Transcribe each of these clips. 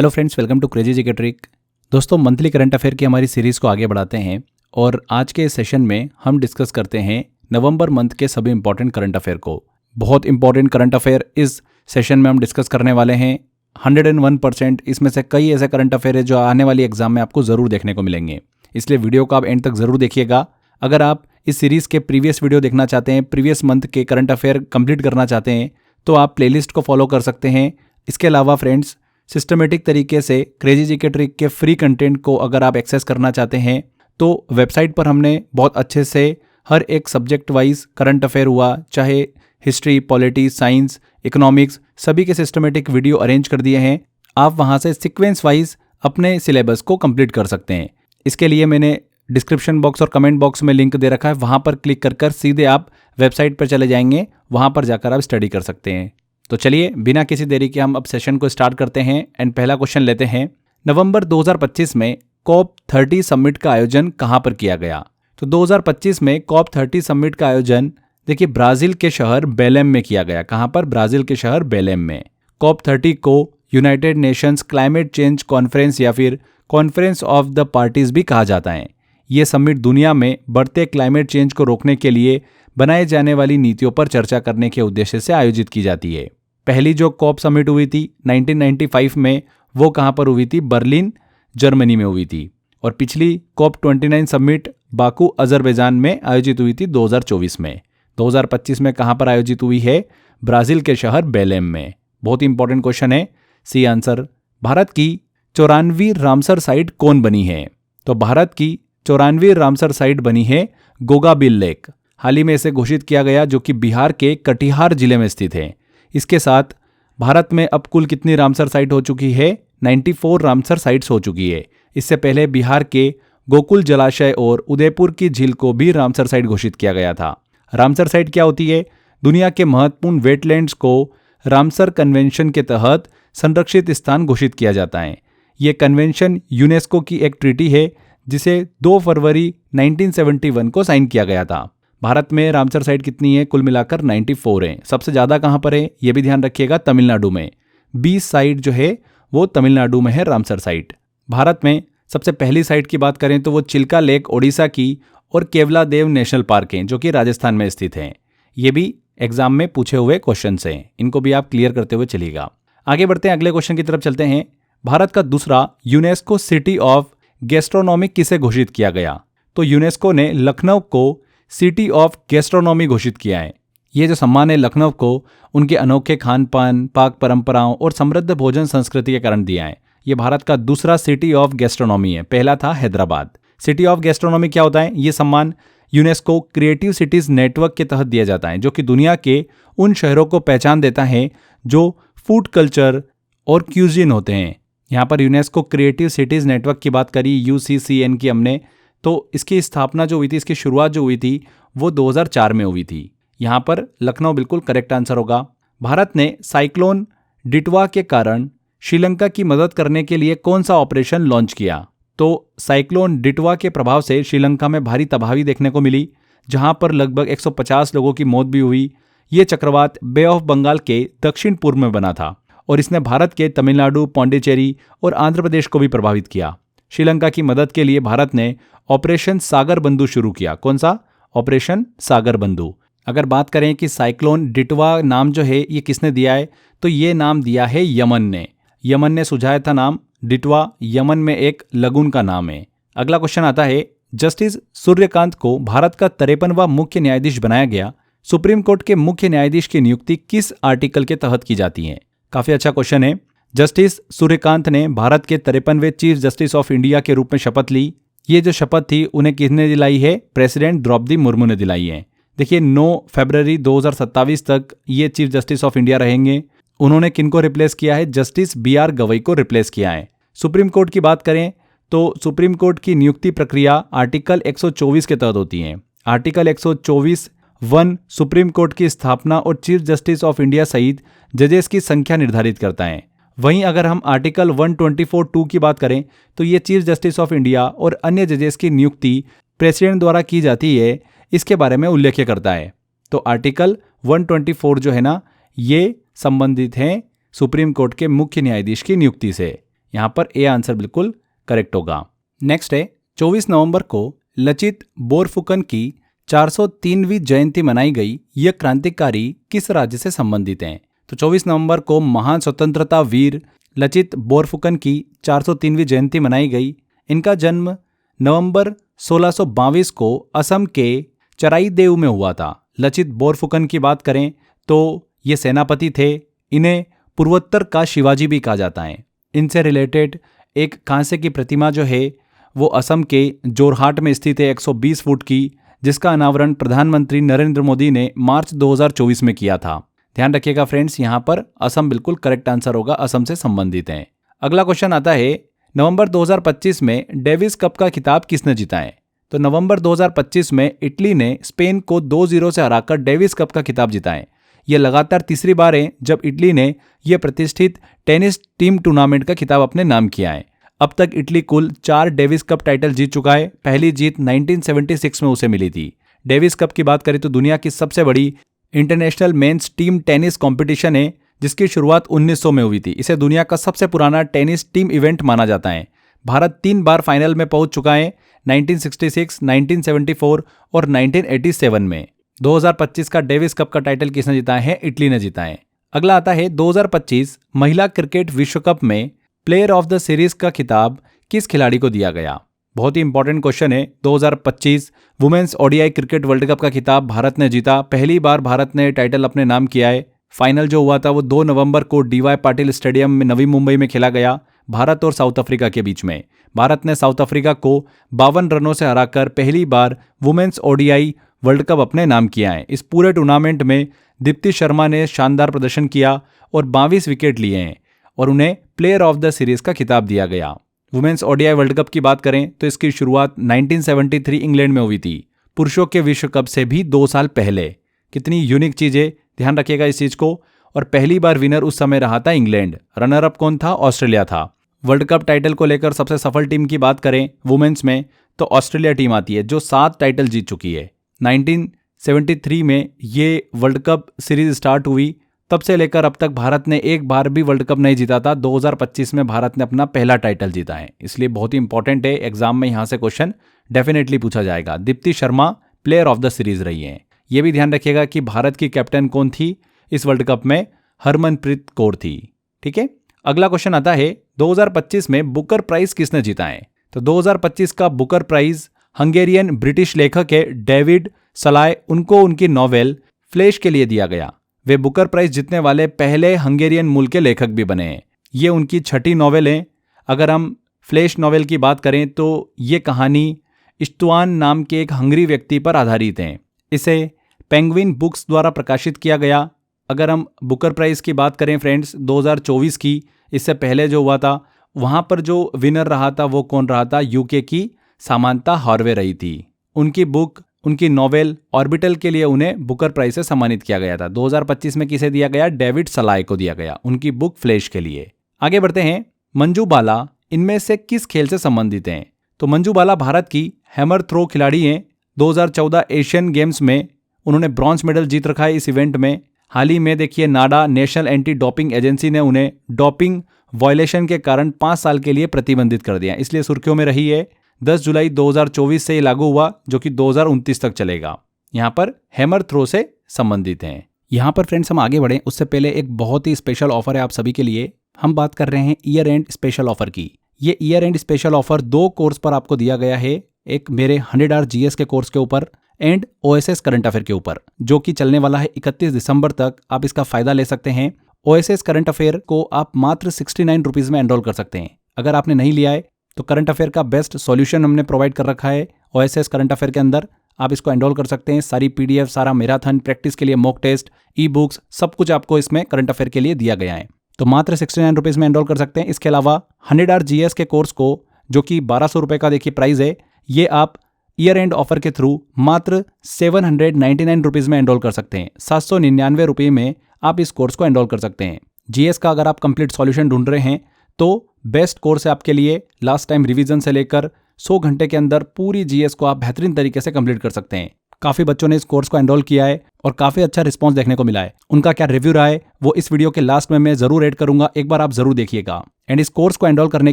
Hello friends, welcome to crazy GK trick. दोस्तों, monthly current affair की हमारी series को आगे बढ़ाते हैं और आज के इस सेशन में हम डिस्कस करते हैं नवंबर मंथ के सभी इंपॉर्टेंट करंट अफेयर को। बहुत इंपॉर्टेंट करंट अफेयर इस सेशन में हम डिस्कस करने वाले हैं। 101% इसमें से कई ऐसे करंट अफेयर है जो आने वाली एग्जाम में आपको ज़रूर देखने को मिलेंगे, इसलिए वीडियो को आप एंड तक ज़रूर देखिएगा। अगर आप इस सीरीज़ के प्रीवियस वीडियो देखना चाहते हैं, प्रीवियस मंथ के करंट अफेयर कंप्लीट करना चाहते हैं, तो आप प्लेलिस्ट को फॉलो कर सकते हैं। इसके अलावा फ्रेंड्स, सिस्टमेटिक तरीके से क्रेजी जीके ट्रिक के फ्री कंटेंट को अगर आप एक्सेस करना चाहते हैं तो वेबसाइट पर हमने बहुत अच्छे से हर एक सब्जेक्ट वाइज करंट अफेयर हुआ, चाहे हिस्ट्री, पॉलिटी, साइंस, इकोनॉमिक्स, सभी के सिस्टमेटिक वीडियो अरेंज कर दिए हैं। आप वहां से सीक्वेंस वाइज अपने सिलेबस को कंप्लीट कर सकते हैं। इसके लिए मैंने डिस्क्रिप्शन बॉक्स और कमेंट बॉक्स में लिंक दे रखा है, वहां पर क्लिक कर सीधे आप वेबसाइट पर चले जाएंगे, वहां पर जाकर आप स्टडी कर सकते हैं। तो चलिए बिना किसी देरी के हम अब सेशन को स्टार्ट करते हैं एंड पहला क्वेश्चन लेते हैं। नवंबर 2025 में COP30 समिट का आयोजन कहां पर किया गया? तो 2025 में COP30 समिट का आयोजन देखिए ब्राजील के शहर बेलेम में किया गया। कहां पर? ब्राजील के शहर बेलेम में। COP30 को United Nations climate change conference या फिर कॉन्फ्रेंस ऑफ द पार्टीज भी कहा जाता है। ये समिट दुनिया में बढ़ते क्लाइमेट चेंज को रोकने के लिए बनाए जाने वाली नीतियों पर चर्चा करने के उद्देश्य से आयोजित की जाती है। पहली जो कॉप समिट हुई थी 1995 में, वो कहां पर हुई थी? बर्लिन, जर्मनी में हुई थी। और पिछली COP29 समिट बाकू, अजरबैजान में आयोजित हुई थी 2024 में। 2025 में कहां पर आयोजित हुई है? ब्राजील के शहर बेलेम में। बहुत ही इंपॉर्टेंट क्वेश्चन है, सी आंसर। भारत की 94वीं रामसर साइट कौन बनी है? तो भारत की 94वीं रामसर साइट बनी है गोगाबिल लेक। हाल ही में इसे घोषित किया गया, जो कि बिहार के कटिहार जिले में स्थित है। इसके साथ भारत में अब कुल कितनी रामसर साइट हो चुकी है? 94 रामसर साइट्स हो चुकी है। इससे पहले बिहार के गोकुल जलाशय और उदयपुर की झील को भी रामसर साइट घोषित किया गया था। रामसर साइट क्या होती है? दुनिया के महत्वपूर्ण वेटलैंड्स को रामसर कन्वेंशन के तहत संरक्षित स्थान घोषित किया जाता है। ये कन्वेंशन यूनेस्को की एक ट्रीटी है जिसे 2 फरवरी 1971 को साइन किया गया था। भारत में रामसर साइट कितनी है? कुल मिलाकर 94 है। सबसे ज़्यादा कहाँ पर है ये भी ध्यान रखिएगा, तमिलनाडु में। 20 साइट जो है वो तमिलनाडु में है रामसर साइट। भारत में सबसे पहली साइट की बात करें तो वो चिल्का लेक ओडिशा की और केवलादेव नेशनल पार्क हैं, जो कि राजस्थान में स्थित हैं। ये भी एग्जाम में पूछे हुए क्वेश्चन हैं, इनको भी आप क्लियर करते हुए चलिएगा। आगे बढ़ते हैं, अगले क्वेश्चन की तरफ चलते हैं। भारत का दूसरा यूनेस्को सिटी ऑफ गैस्ट्रोनॉमी किसे घोषित किया गया? तो यूनेस्को ने लखनऊ को सिटी ऑफ गैस्ट्रोनॉमी घोषित किया है। ये जो सम्मान है लखनऊ को उनके अनोखे खान पान, पाक परंपराओं और समृद्ध भोजन संस्कृति के कारण दिया है। ये भारत का दूसरा सिटी ऑफ गैस्ट्रोनॉमी है, पहला था हैदराबाद। सिटी ऑफ गैस्ट्रोनॉमी क्या होता है? ये सम्मान यूनेस्को क्रिएटिव सिटीज नेटवर्क के तहत दिया जाता है, जो कि दुनिया के उन शहरों को पहचान देता है जो फूड कल्चर और क्यूजिन होते हैं। यहाँ पर यूनेस्को क्रिएटिव सिटीज नेटवर्क की बात करी, UCCN की हमने, तो इसकी स्थापना जो हुई थी, इसकी शुरुआत जो हुई थी वो 2004 में हुई थी। यहाँ पर लखनऊ बिल्कुल करेक्ट आंसर होगा। भारत ने साइक्लोन डिटवा के कारण श्रीलंका की मदद करने के लिए कौन सा ऑपरेशन लॉन्च किया? तो साइक्लोन डिटवा के प्रभाव से श्रीलंका में भारी तबाही देखने को मिली, जहाँ पर लगभग 150 लोगों की मौत भी हुई। ये चक्रवात बे ऑफ बंगाल के दक्षिण पूर्व में बना था और इसने भारत के तमिलनाडु, पौंडीचेरी और आंध्र प्रदेश को भी प्रभावित किया। श्रीलंका की मदद के लिए भारत ने ऑपरेशन सागर बंधु शुरू किया। कौन सा? ऑपरेशन सागर बंधु। अगर बात करें कि साइक्लोन डिटवा नाम जो है ये किसने दिया है, तो ये नाम दिया है यमन ने। यमन ने सुझाया था नाम डिटवा, यमन में एक लगून का नाम है। अगला क्वेश्चन आता है, जस्टिस सूर्यकांत को भारत का 53वां मुख्य न्यायाधीश बनाया गया। सुप्रीम कोर्ट के मुख्य न्यायाधीश की नियुक्ति किस आर्टिकल के तहत की जाती है? काफी अच्छा क्वेश्चन है। जस्टिस सूर्यकांत ने भारत के 53वें चीफ जस्टिस ऑफ इंडिया के रूप में शपथ ली। ये जो शपथ थी उन्हें किसने दिलाई है? प्रेसिडेंट द्रौपदी मुर्मू ने दिलाई है। देखिए 9 फरवरी 2027 तक ये चीफ जस्टिस ऑफ इंडिया रहेंगे। उन्होंने किनको रिप्लेस किया है? जस्टिस BR गवई को रिप्लेस किया है। सुप्रीम कोर्ट की बात करें तो सुप्रीम कोर्ट की नियुक्ति प्रक्रिया आर्टिकल 124 के तहत होती है। आर्टिकल 124(1) सुप्रीम कोर्ट की स्थापना और चीफ जस्टिस ऑफ इंडिया सहित जजेस की संख्या निर्धारित करता है। वहीं अगर हम आर्टिकल 124(2) की बात करें तो ये चीफ जस्टिस ऑफ इंडिया और अन्य जजेस की नियुक्ति प्रेसिडेंट द्वारा की जाती है, इसके बारे में उल्लेख करता है। तो आर्टिकल 124 जो है ना, ये संबंधित हैं सुप्रीम कोर्ट के मुख्य न्यायाधीश की नियुक्ति से। यहाँ पर ए आंसर बिल्कुल करेक्ट होगा। नेक्स्ट है 24 नवंबर को लचित बोरफुकन की 403वीं जयंती मनाई गई। यह क्रांतिकारी किस राज्य से संबंधित हैं? तो 24 नवंबर को महान स्वतंत्रता वीर लचित बोरफुकन की 403वीं जयंती मनाई गई। इनका जन्म नवंबर 1622 को असम के चराईदेव में हुआ था। लचित बोरफुकन की बात करें तो ये सेनापति थे। इन्हें पूर्वोत्तर का शिवाजी भी कहा जाता है। इनसे रिलेटेड एक कांसे की प्रतिमा जो है वो असम के जोरहाट में स्थित है 120 फुट की, जिसका अनावरण प्रधानमंत्री नरेंद्र मोदी ने मार्च 2024 में किया था। ध्यान रखिएगा फ्रेंड्स, यहाँ पर असम बिल्कुल करेक्ट आंसर होगा, असम से संबंधित है। अगला क्वेश्चन आता है नवंबर 2025 में डेविस कप का खिताब किसने जीता है? तो नवंबर 2025 में इटली ने स्पेन को 2-0 से हराकर डेविस कप का खिताब जीता है। यह लगातार तीसरी बार है जब इटली ने यह प्रतिष्ठित टेनिस टीम टूर्नामेंट का खिताब अपने नाम किया है। अब तक इटली कुल 4 डेविस कप टाइटल जीत चुका है। पहली जीत 1976 में उसे मिली थी। डेविस कप की बात करें तो दुनिया की सबसे बड़ी international men's team tennis competition है, जिसकी शुरुआत 1900 में हुई थी। इसे दुनिया का सबसे पुराना टेनिस टीम इवेंट माना जाता है। भारत 3 बार फाइनल में पहुंच चुका है, 1966, 1974 और 1987 में। 2025 का डेविस कप का टाइटल किसने जीता है? इटली ने जीता है। अगला आता है 2025 महिला क्रिकेट विश्व कप में प्लेयर ऑफ द सीरीज का खिताब किस खिलाड़ी को दिया गया? बहुत ही इंपॉर्टेंट क्वेश्चन है। 2025 women's ODI cricket world cup का खिताब भारत ने जीता। पहली बार भारत ने टाइटल अपने नाम किया है। फाइनल जो हुआ था वो 2 नवंबर को डीवाई पाटिल स्टेडियम में नवी मुंबई में खेला गया, भारत और साउथ अफ्रीका के बीच में। भारत ने साउथ अफ्रीका को 52 रनों से हराकर पहली बार वुमेन्स ओडीआई वर्ल्ड कप अपने नाम किया है। इस पूरे टूर्नामेंट में दीप्ति शर्मा ने शानदार प्रदर्शन किया और 22 विकेट लिए हैं और उन्हें प्लेयर ऑफ द सीरीज का खिताब दिया गया। वुमेन्स ओडीआई वर्ल्ड कप की बात करें तो इसकी शुरुआत 1973 इंग्लैंड में हुई थी, पुरुषों के विश्व कप से भी 2 साल पहले। कितनी यूनिक चीज है, ध्यान रखिएगा इस चीज को। और पहली बार विनर उस समय रहा था इंग्लैंड, रनर अप कौन था? ऑस्ट्रेलिया था। वर्ल्ड कप टाइटल को लेकर सबसे सफल टीम की बात करें वुमेन्स में तो ऑस्ट्रेलिया टीम आती है, जो 7 टाइटल जीत चुकी है। 1973 में ये वर्ल्ड कप सीरीज स्टार्ट हुई, तब से लेकर अब तक भारत ने एक बार भी वर्ल्ड कप नहीं जीता था। 2025 में भारत ने अपना पहला टाइटल जीता है, इसलिए बहुत ही इंपॉर्टेंट है। एग्जाम में यहां से क्वेश्चन डेफिनेटली पूछा जाएगा। Deepti Sharma player of the series रही है। यह भी ध्यान रखिएगा कि भारत की कैप्टन कौन थी इस वर्ल्ड कप में? हरमनप्रीत कौर थी। ठीक है, अगला क्वेश्चन आता है 2025 में बुकर प्राइज किसने जीता है? तो 2025 का बुकर प्राइज हंगेरियन ब्रिटिश लेखक है डेविड सलाय, उनको उनकी नॉवेल फ्लैश के लिए दिया गया। वे बुकर प्राइज जीतने वाले पहले हंगेरियन मूल के लेखक भी बने हैं। ये उनकी 6ठी नॉवेल है। अगर हम फ्लैश नॉवेल की बात करें तो ये कहानी इश्तवान नाम के एक हंगरी व्यक्ति पर आधारित है। इसे पेंगुइन बुक्स द्वारा प्रकाशित किया गया। अगर हम बुकर प्राइज की बात करें फ्रेंड्स 2024 की, इससे पहले जो हुआ था वहाँ पर जो विनर रहा था वो कौन रहा था? यूके की सामांथा हार्वे रही थी। उनकी बुक, उनकी नॉवेल ऑर्बिटल के लिए उन्हें बुकर प्राइज से सम्मानित किया गया था। 2025 में किसे दिया गया? डेविड सलाय को दिया गया, उनकी बुक फ्लैश के लिए। आगे बढ़ते हैं, मंजू बाला इनमें से किस खेल से संबंधित हैं? तो मंजू बाला भारत की हैमर थ्रो खिलाड़ी हैं। 2014 एशियन गेम्स में उन्होंने ब्रॉन्ज मेडल जीत रखा है इस इवेंट में। हाल ही में देखिए नाडा नेशनल एंटी डोपिंग एजेंसी ने उन्हें डोपिंग वायलेशन के कारण 5 साल के लिए प्रतिबंधित कर दिया, इसलिए सुर्खियों में रही है। 10 जुलाई 2024 से लागू हुआ, जो कि 2029 तक चलेगा। यहाँ पर हैमर थ्रो से संबंधित हैं। यहाँ पर फ्रेंड्स हम आगे बढ़ें उससे पहले एक बहुत ही स्पेशल ऑफर है आप सभी के लिए। हम बात कर रहे हैं ईयर एंड स्पेशल ऑफर की। ये year and special offer 2 course पर आपको दिया गया है, एक मेरे 100 आवर जीएस के कोर्स के ऊपर एंड ओएसएस करंट अफेयर के ऊपर, जो कि चलने वाला है 31 दिसंबर तक। आप इसका फायदा ले सकते हैं। ओएसएस करंट अफेयर को आप मात्र 69 रुपीज़ में एनरोल कर सकते हैं। अगर आपने नहीं लिया है तो करंट अफेयर का बेस्ट सॉल्यूशन हमने प्रोवाइड कर रखा है ओएसएस करंट अफेयर के अंदर, आप इसको एनरोल कर सकते हैं। सारी पीडीएफ, सारा मैराथन, प्रैक्टिस के लिए मॉक टेस्ट, ई बुक्स, सब कुछ आपको इसमें करंट अफेयर के लिए दिया गया है। तो मात्र 69 रुपीज़ में एनरोल कर सकते हैं। इसके अलावा 100 आवर जीएस के कोर्स को, जो कि 1200 रुपये का देखिए प्राइस है, ये आप ईयर एंड ऑफर के थ्रू मात्र 799 रुपीज़ में एनरोल कर सकते हैं। 799 रुपये में आप इस कोर्स को एनरोल कर सकते हैं। जीएस का अगर आप कंप्लीट सॉल्यूशन ढूंढ रहे हैं तो बेस्ट कोर्स है आपके लिए। लास्ट टाइम रिवीजन से लेकर 100 घंटे के अंदर पूरी जीएस को आप बेहतरीन तरीके से कंप्लीट कर सकते हैं। काफ़ी बच्चों ने इस कोर्स को एनरोल किया है और काफ़ी अच्छा रिस्पॉन्स देखने को मिला है। उनका क्या रिव्यू रहा है वो इस वीडियो के लास्ट में मैं ज़रूर ऐड करूंगा, एक बार आप ज़रूर देखिएगा। एंड इस कोर्स को एनरोल करने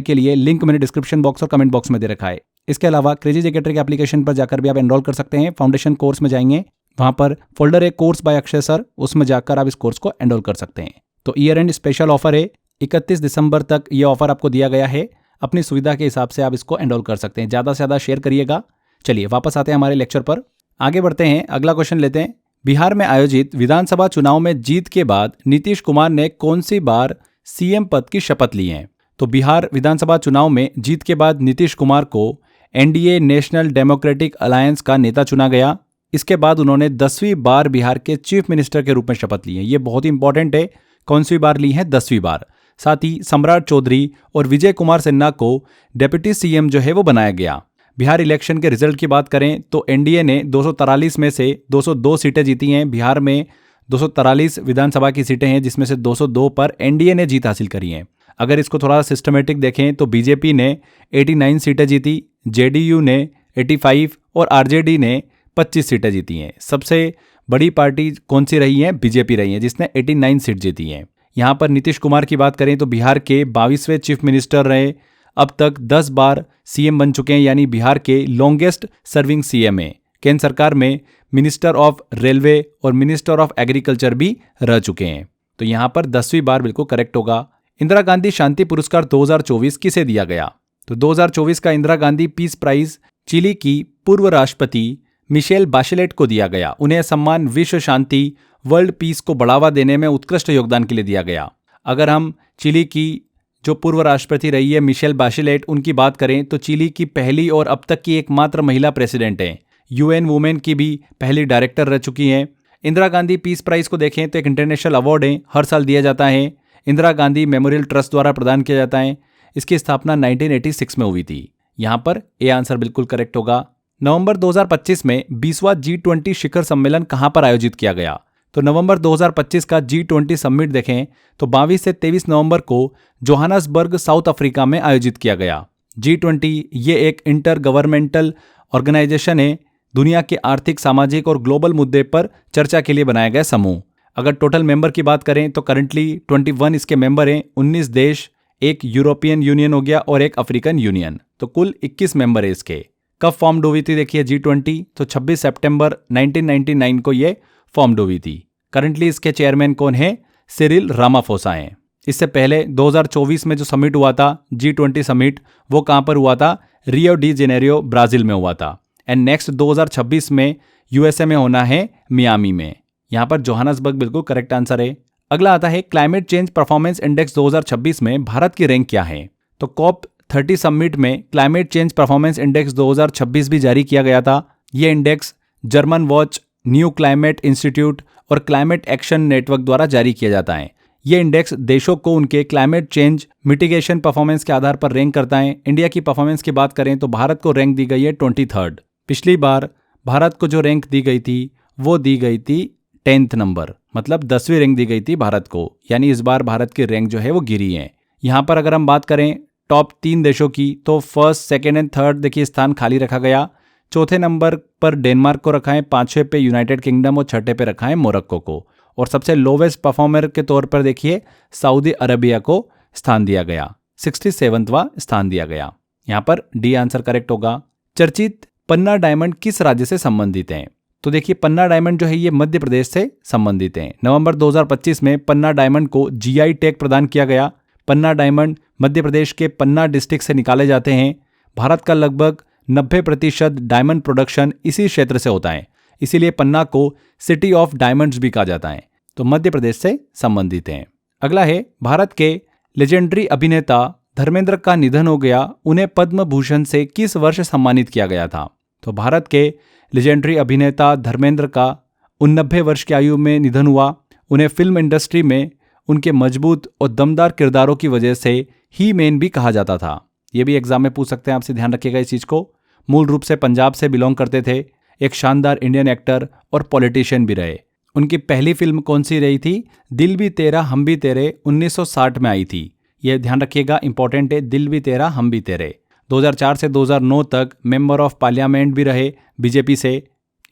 के लिए लिंक मैंने डिस्क्रिप्शन बॉक्स और कमेंट बॉक्स में दे रखा है। इसके अलावा क्रेजी जीके ट्रिक एप्लीकेशन पर जाकर भी आप एनरोल कर सकते हैं। फाउंडेशन कोर्स में जाएंगे, वहाँ पर फोल्डर है कोर्स बाय अक्षय सर, उसमें जाकर आप इस कोर्स को एनरोल कर सकते हैं। तो ईयर एंड स्पेशल ऑफर है, 31 दिसंबर तक ये ऑफर आपको दिया गया है। अपनी सुविधा के हिसाब से आप इसको एनरोल कर सकते हैं। ज़्यादा से ज़्यादा शेयर करिएगा। चलिए वापस आते हैं हमारे लेक्चर पर, आगे बढ़ते हैं। अगला क्वेश्चन लेते हैं। बिहार में आयोजित विधानसभा चुनाव में जीत के बाद नीतीश कुमार ने कौन सी बार सीएम पद की शपथ ली है? तो बिहार विधानसभा चुनाव में जीत के बाद नीतीश कुमार को एनडीए नेशनल डेमोक्रेटिक अलायंस का नेता चुना गया। इसके बाद उन्होंने 10वीं बार बिहार के चीफ मिनिस्टर के रूप में शपथ ली है। ये बहुत ही इंपॉर्टेंट है, कौन सी बार ली है? 10वीं बार। साथ ही सम्राट चौधरी और विजय कुमार सिन्हा को डेप्यूटी सीएम जो है वो बनाया गया। बिहार इलेक्शन के रिजल्ट की बात करें तो एनडीए ने 243 में से 202 सीटें जीती हैं। बिहार में 243 विधानसभा की सीटें हैं, जिसमें से 202 पर एनडीए ने जीत हासिल करी है। अगर इसको थोड़ा सिस्टमेटिक देखें तो बीजेपी ने 89 सीटें जीती, जेडीयू ने 85 और आरजेडी ने 25 सीटें जीती हैं। सबसे बड़ी पार्टी कौन सी रही है? बीजेपी रही है, जिसने 89 सीट जीती हैं। यहाँ पर नीतीश कुमार की बात करें तो बिहार के 22वें चीफ मिनिस्टर रहे, अब तक 10 बार सीएम बन चुके हैं, यानी बिहार के लॉन्गेस्ट सर्विंग सीएम हैं। केंद्र सरकार में मिनिस्टर ऑफ रेलवे और मिनिस्टर ऑफ एग्रीकल्चर भी रह चुके हैं। तो यहाँ पर 10वीं बार बिल्कुल करेक्ट होगा। इंदिरा गांधी शांति पुरस्कार 2024 किसे दिया गया? तो 2024 का Indira Gandhi peace prize Chile की पूर्व राष्ट्रपति मिशेल बाशेलेट को दिया गया। उन्हें सम्मान विश्व शांति, वर्ल्ड पीस को बढ़ावा देने में उत्कृष्ट योगदान के लिए दिया गया। अगर हम चिली की जो पूर्व राष्ट्रपति रही है मिशेल बाशेलेट, उनकी बात करें तो चिली की पहली और अब तक की एकमात्र महिला प्रेसिडेंट हैं। यूएन वुमेन की भी पहली डायरेक्टर रह चुकी हैं। इंदिरा गांधी पीस प्राइज को देखें तो एक इंटरनेशनल अवार्ड है, हर साल दिया जाता है। इंदिरा गांधी मेमोरियल ट्रस्ट द्वारा प्रदान किया जाता है। इसकी स्थापना 1986 में हुई थी। यहाँ पर ए आंसर बिल्कुल करेक्ट होगा। नवंबर 2025 में 20वां G20 शिखर सम्मेलन कहाँ पर आयोजित किया गया? तो नवंबर 2025 का G20 समिट देखें तो 22 से 23 नवंबर को जोहानसबर्ग साउथ अफ्रीका में आयोजित किया गया। G20 ये एक इंटर गवर्नमेंटल ऑर्गेनाइजेशन है, दुनिया के आर्थिक, सामाजिक और ग्लोबल मुद्दे पर चर्चा के लिए बनाया गया समूह। अगर टोटल मेंबर की बात करें तो करंटली 21 इसके मेंबर हैं, 19 देश, एक यूरोपियन यूनियन हो गया और एक अफ्रीकन यूनियन, तो कुल 21 मेंबर है इसके। कब फॉर्म हुई थी देखिए G20? तो 26 सितंबर 1999 को ये फॉर्म हुई थी। करंटली इसके चेयरमैन कौन है? सिरिल रामाफोसा हैं। इससे पहले 2024 में जो समिट हुआ था G20 समिट, वो कहाँ पर हुआ था? रियो डी जेनेरियो ब्राजील में हुआ था। एंड नेक्स्ट 2026 में यूएसए में होना है, मियामी में। यहाँ पर जोहानसबर्ग बिल्कुल करेक्ट आंसर है। अगला आता है क्लाइमेट चेंज परफॉर्मेंस इंडेक्स 2026 में भारत की रैंक क्या है? तो COP 30 समिट में क्लाइमेट चेंज परफॉर्मेंस इंडेक्स 2026 भी जारी किया गया था। ये index German watch, new climate institute और क्लाइमेट एक्शन नेटवर्क द्वारा जारी किया जाता है। ये इंडेक्स देशों को उनके क्लाइमेट चेंज मिटिगेशन परफॉर्मेंस के आधार पर रैंक करता है। इंडिया की परफॉर्मेंस की बात करें तो भारत को रैंक दी गई है 23rd। पिछली बार भारत को जो रैंक दी गई थी वो दी गई थी 10th नंबर, मतलब 10वीं रैंक दी गई थी भारत को, यानी इस बार भारत की रैंक जो है वो गिरी है। यहाँ पर अगर हम बात करें टॉप 3 देशों की तो फर्स्ट, सेकेंड एंड थर्ड देखिए स्थान खाली रखा गया। चौथे नंबर पर डेनमार्क को रखा है, 5वें पे यूनाइटेड किंगडम और 6ठे पे रखा है मोरक्को को। और सबसे लोवेस्ट परफॉर्मर के तौर पर देखिए सऊदी अरबिया को स्थान दिया गया, 67वां स्थान दिया गया। यहाँ पर डी आंसर करेक्ट होगा। चर्चित पन्ना डायमंड किस राज्य से संबंधित हैं? तो देखिए पन्ना डायमंड जो है ये मध्य प्रदेश से संबंधित हैं। नवंबर 2025 में पन्ना डायमंड को जीआई टैग प्रदान किया गया। पन्ना डायमंड मध्य प्रदेश के पन्ना डिस्ट्रिक्ट से निकाले जाते हैं। भारत का लगभग 90% डायमंड प्रोडक्शन इसी क्षेत्र से होता है, इसीलिए पन्ना को सिटी ऑफ डायमंड्स भी कहा जाता है। तो मध्य प्रदेश से संबंधित हैं। अगला है भारत के लेजेंडरी अभिनेता धर्मेंद्र का निधन हो गया, उन्हें पद्म भूषण से किस वर्ष सम्मानित किया गया था? तो भारत के लेजेंडरी अभिनेता धर्मेंद्र का 89 वर्ष की आयु में निधन हुआ। उन्हें फिल्म इंडस्ट्री में उनके मजबूत और दमदार किरदारों की वजह से ही मैन भी कहा जाता था। ये भी एग्जाम में पूछ सकते हैं आपसे, ध्यान रखिएगा इस चीज़ को। मूल रूप से पंजाब से बिलोंग करते थे, एक शानदार इंडियन एक्टर और पॉलिटिशियन भी रहे। उनकी पहली फिल्म कौन सी रही थी? दिल भी तेरा हम भी तेरे, 1960 में आई थी। यह ध्यान रखिएगा, इंपॉर्टेंट है, दिल भी तेरा हम भी तेरे। 2004 से 2009 तक मेंबर ऑफ पार्लियामेंट भी रहे बीजेपी से।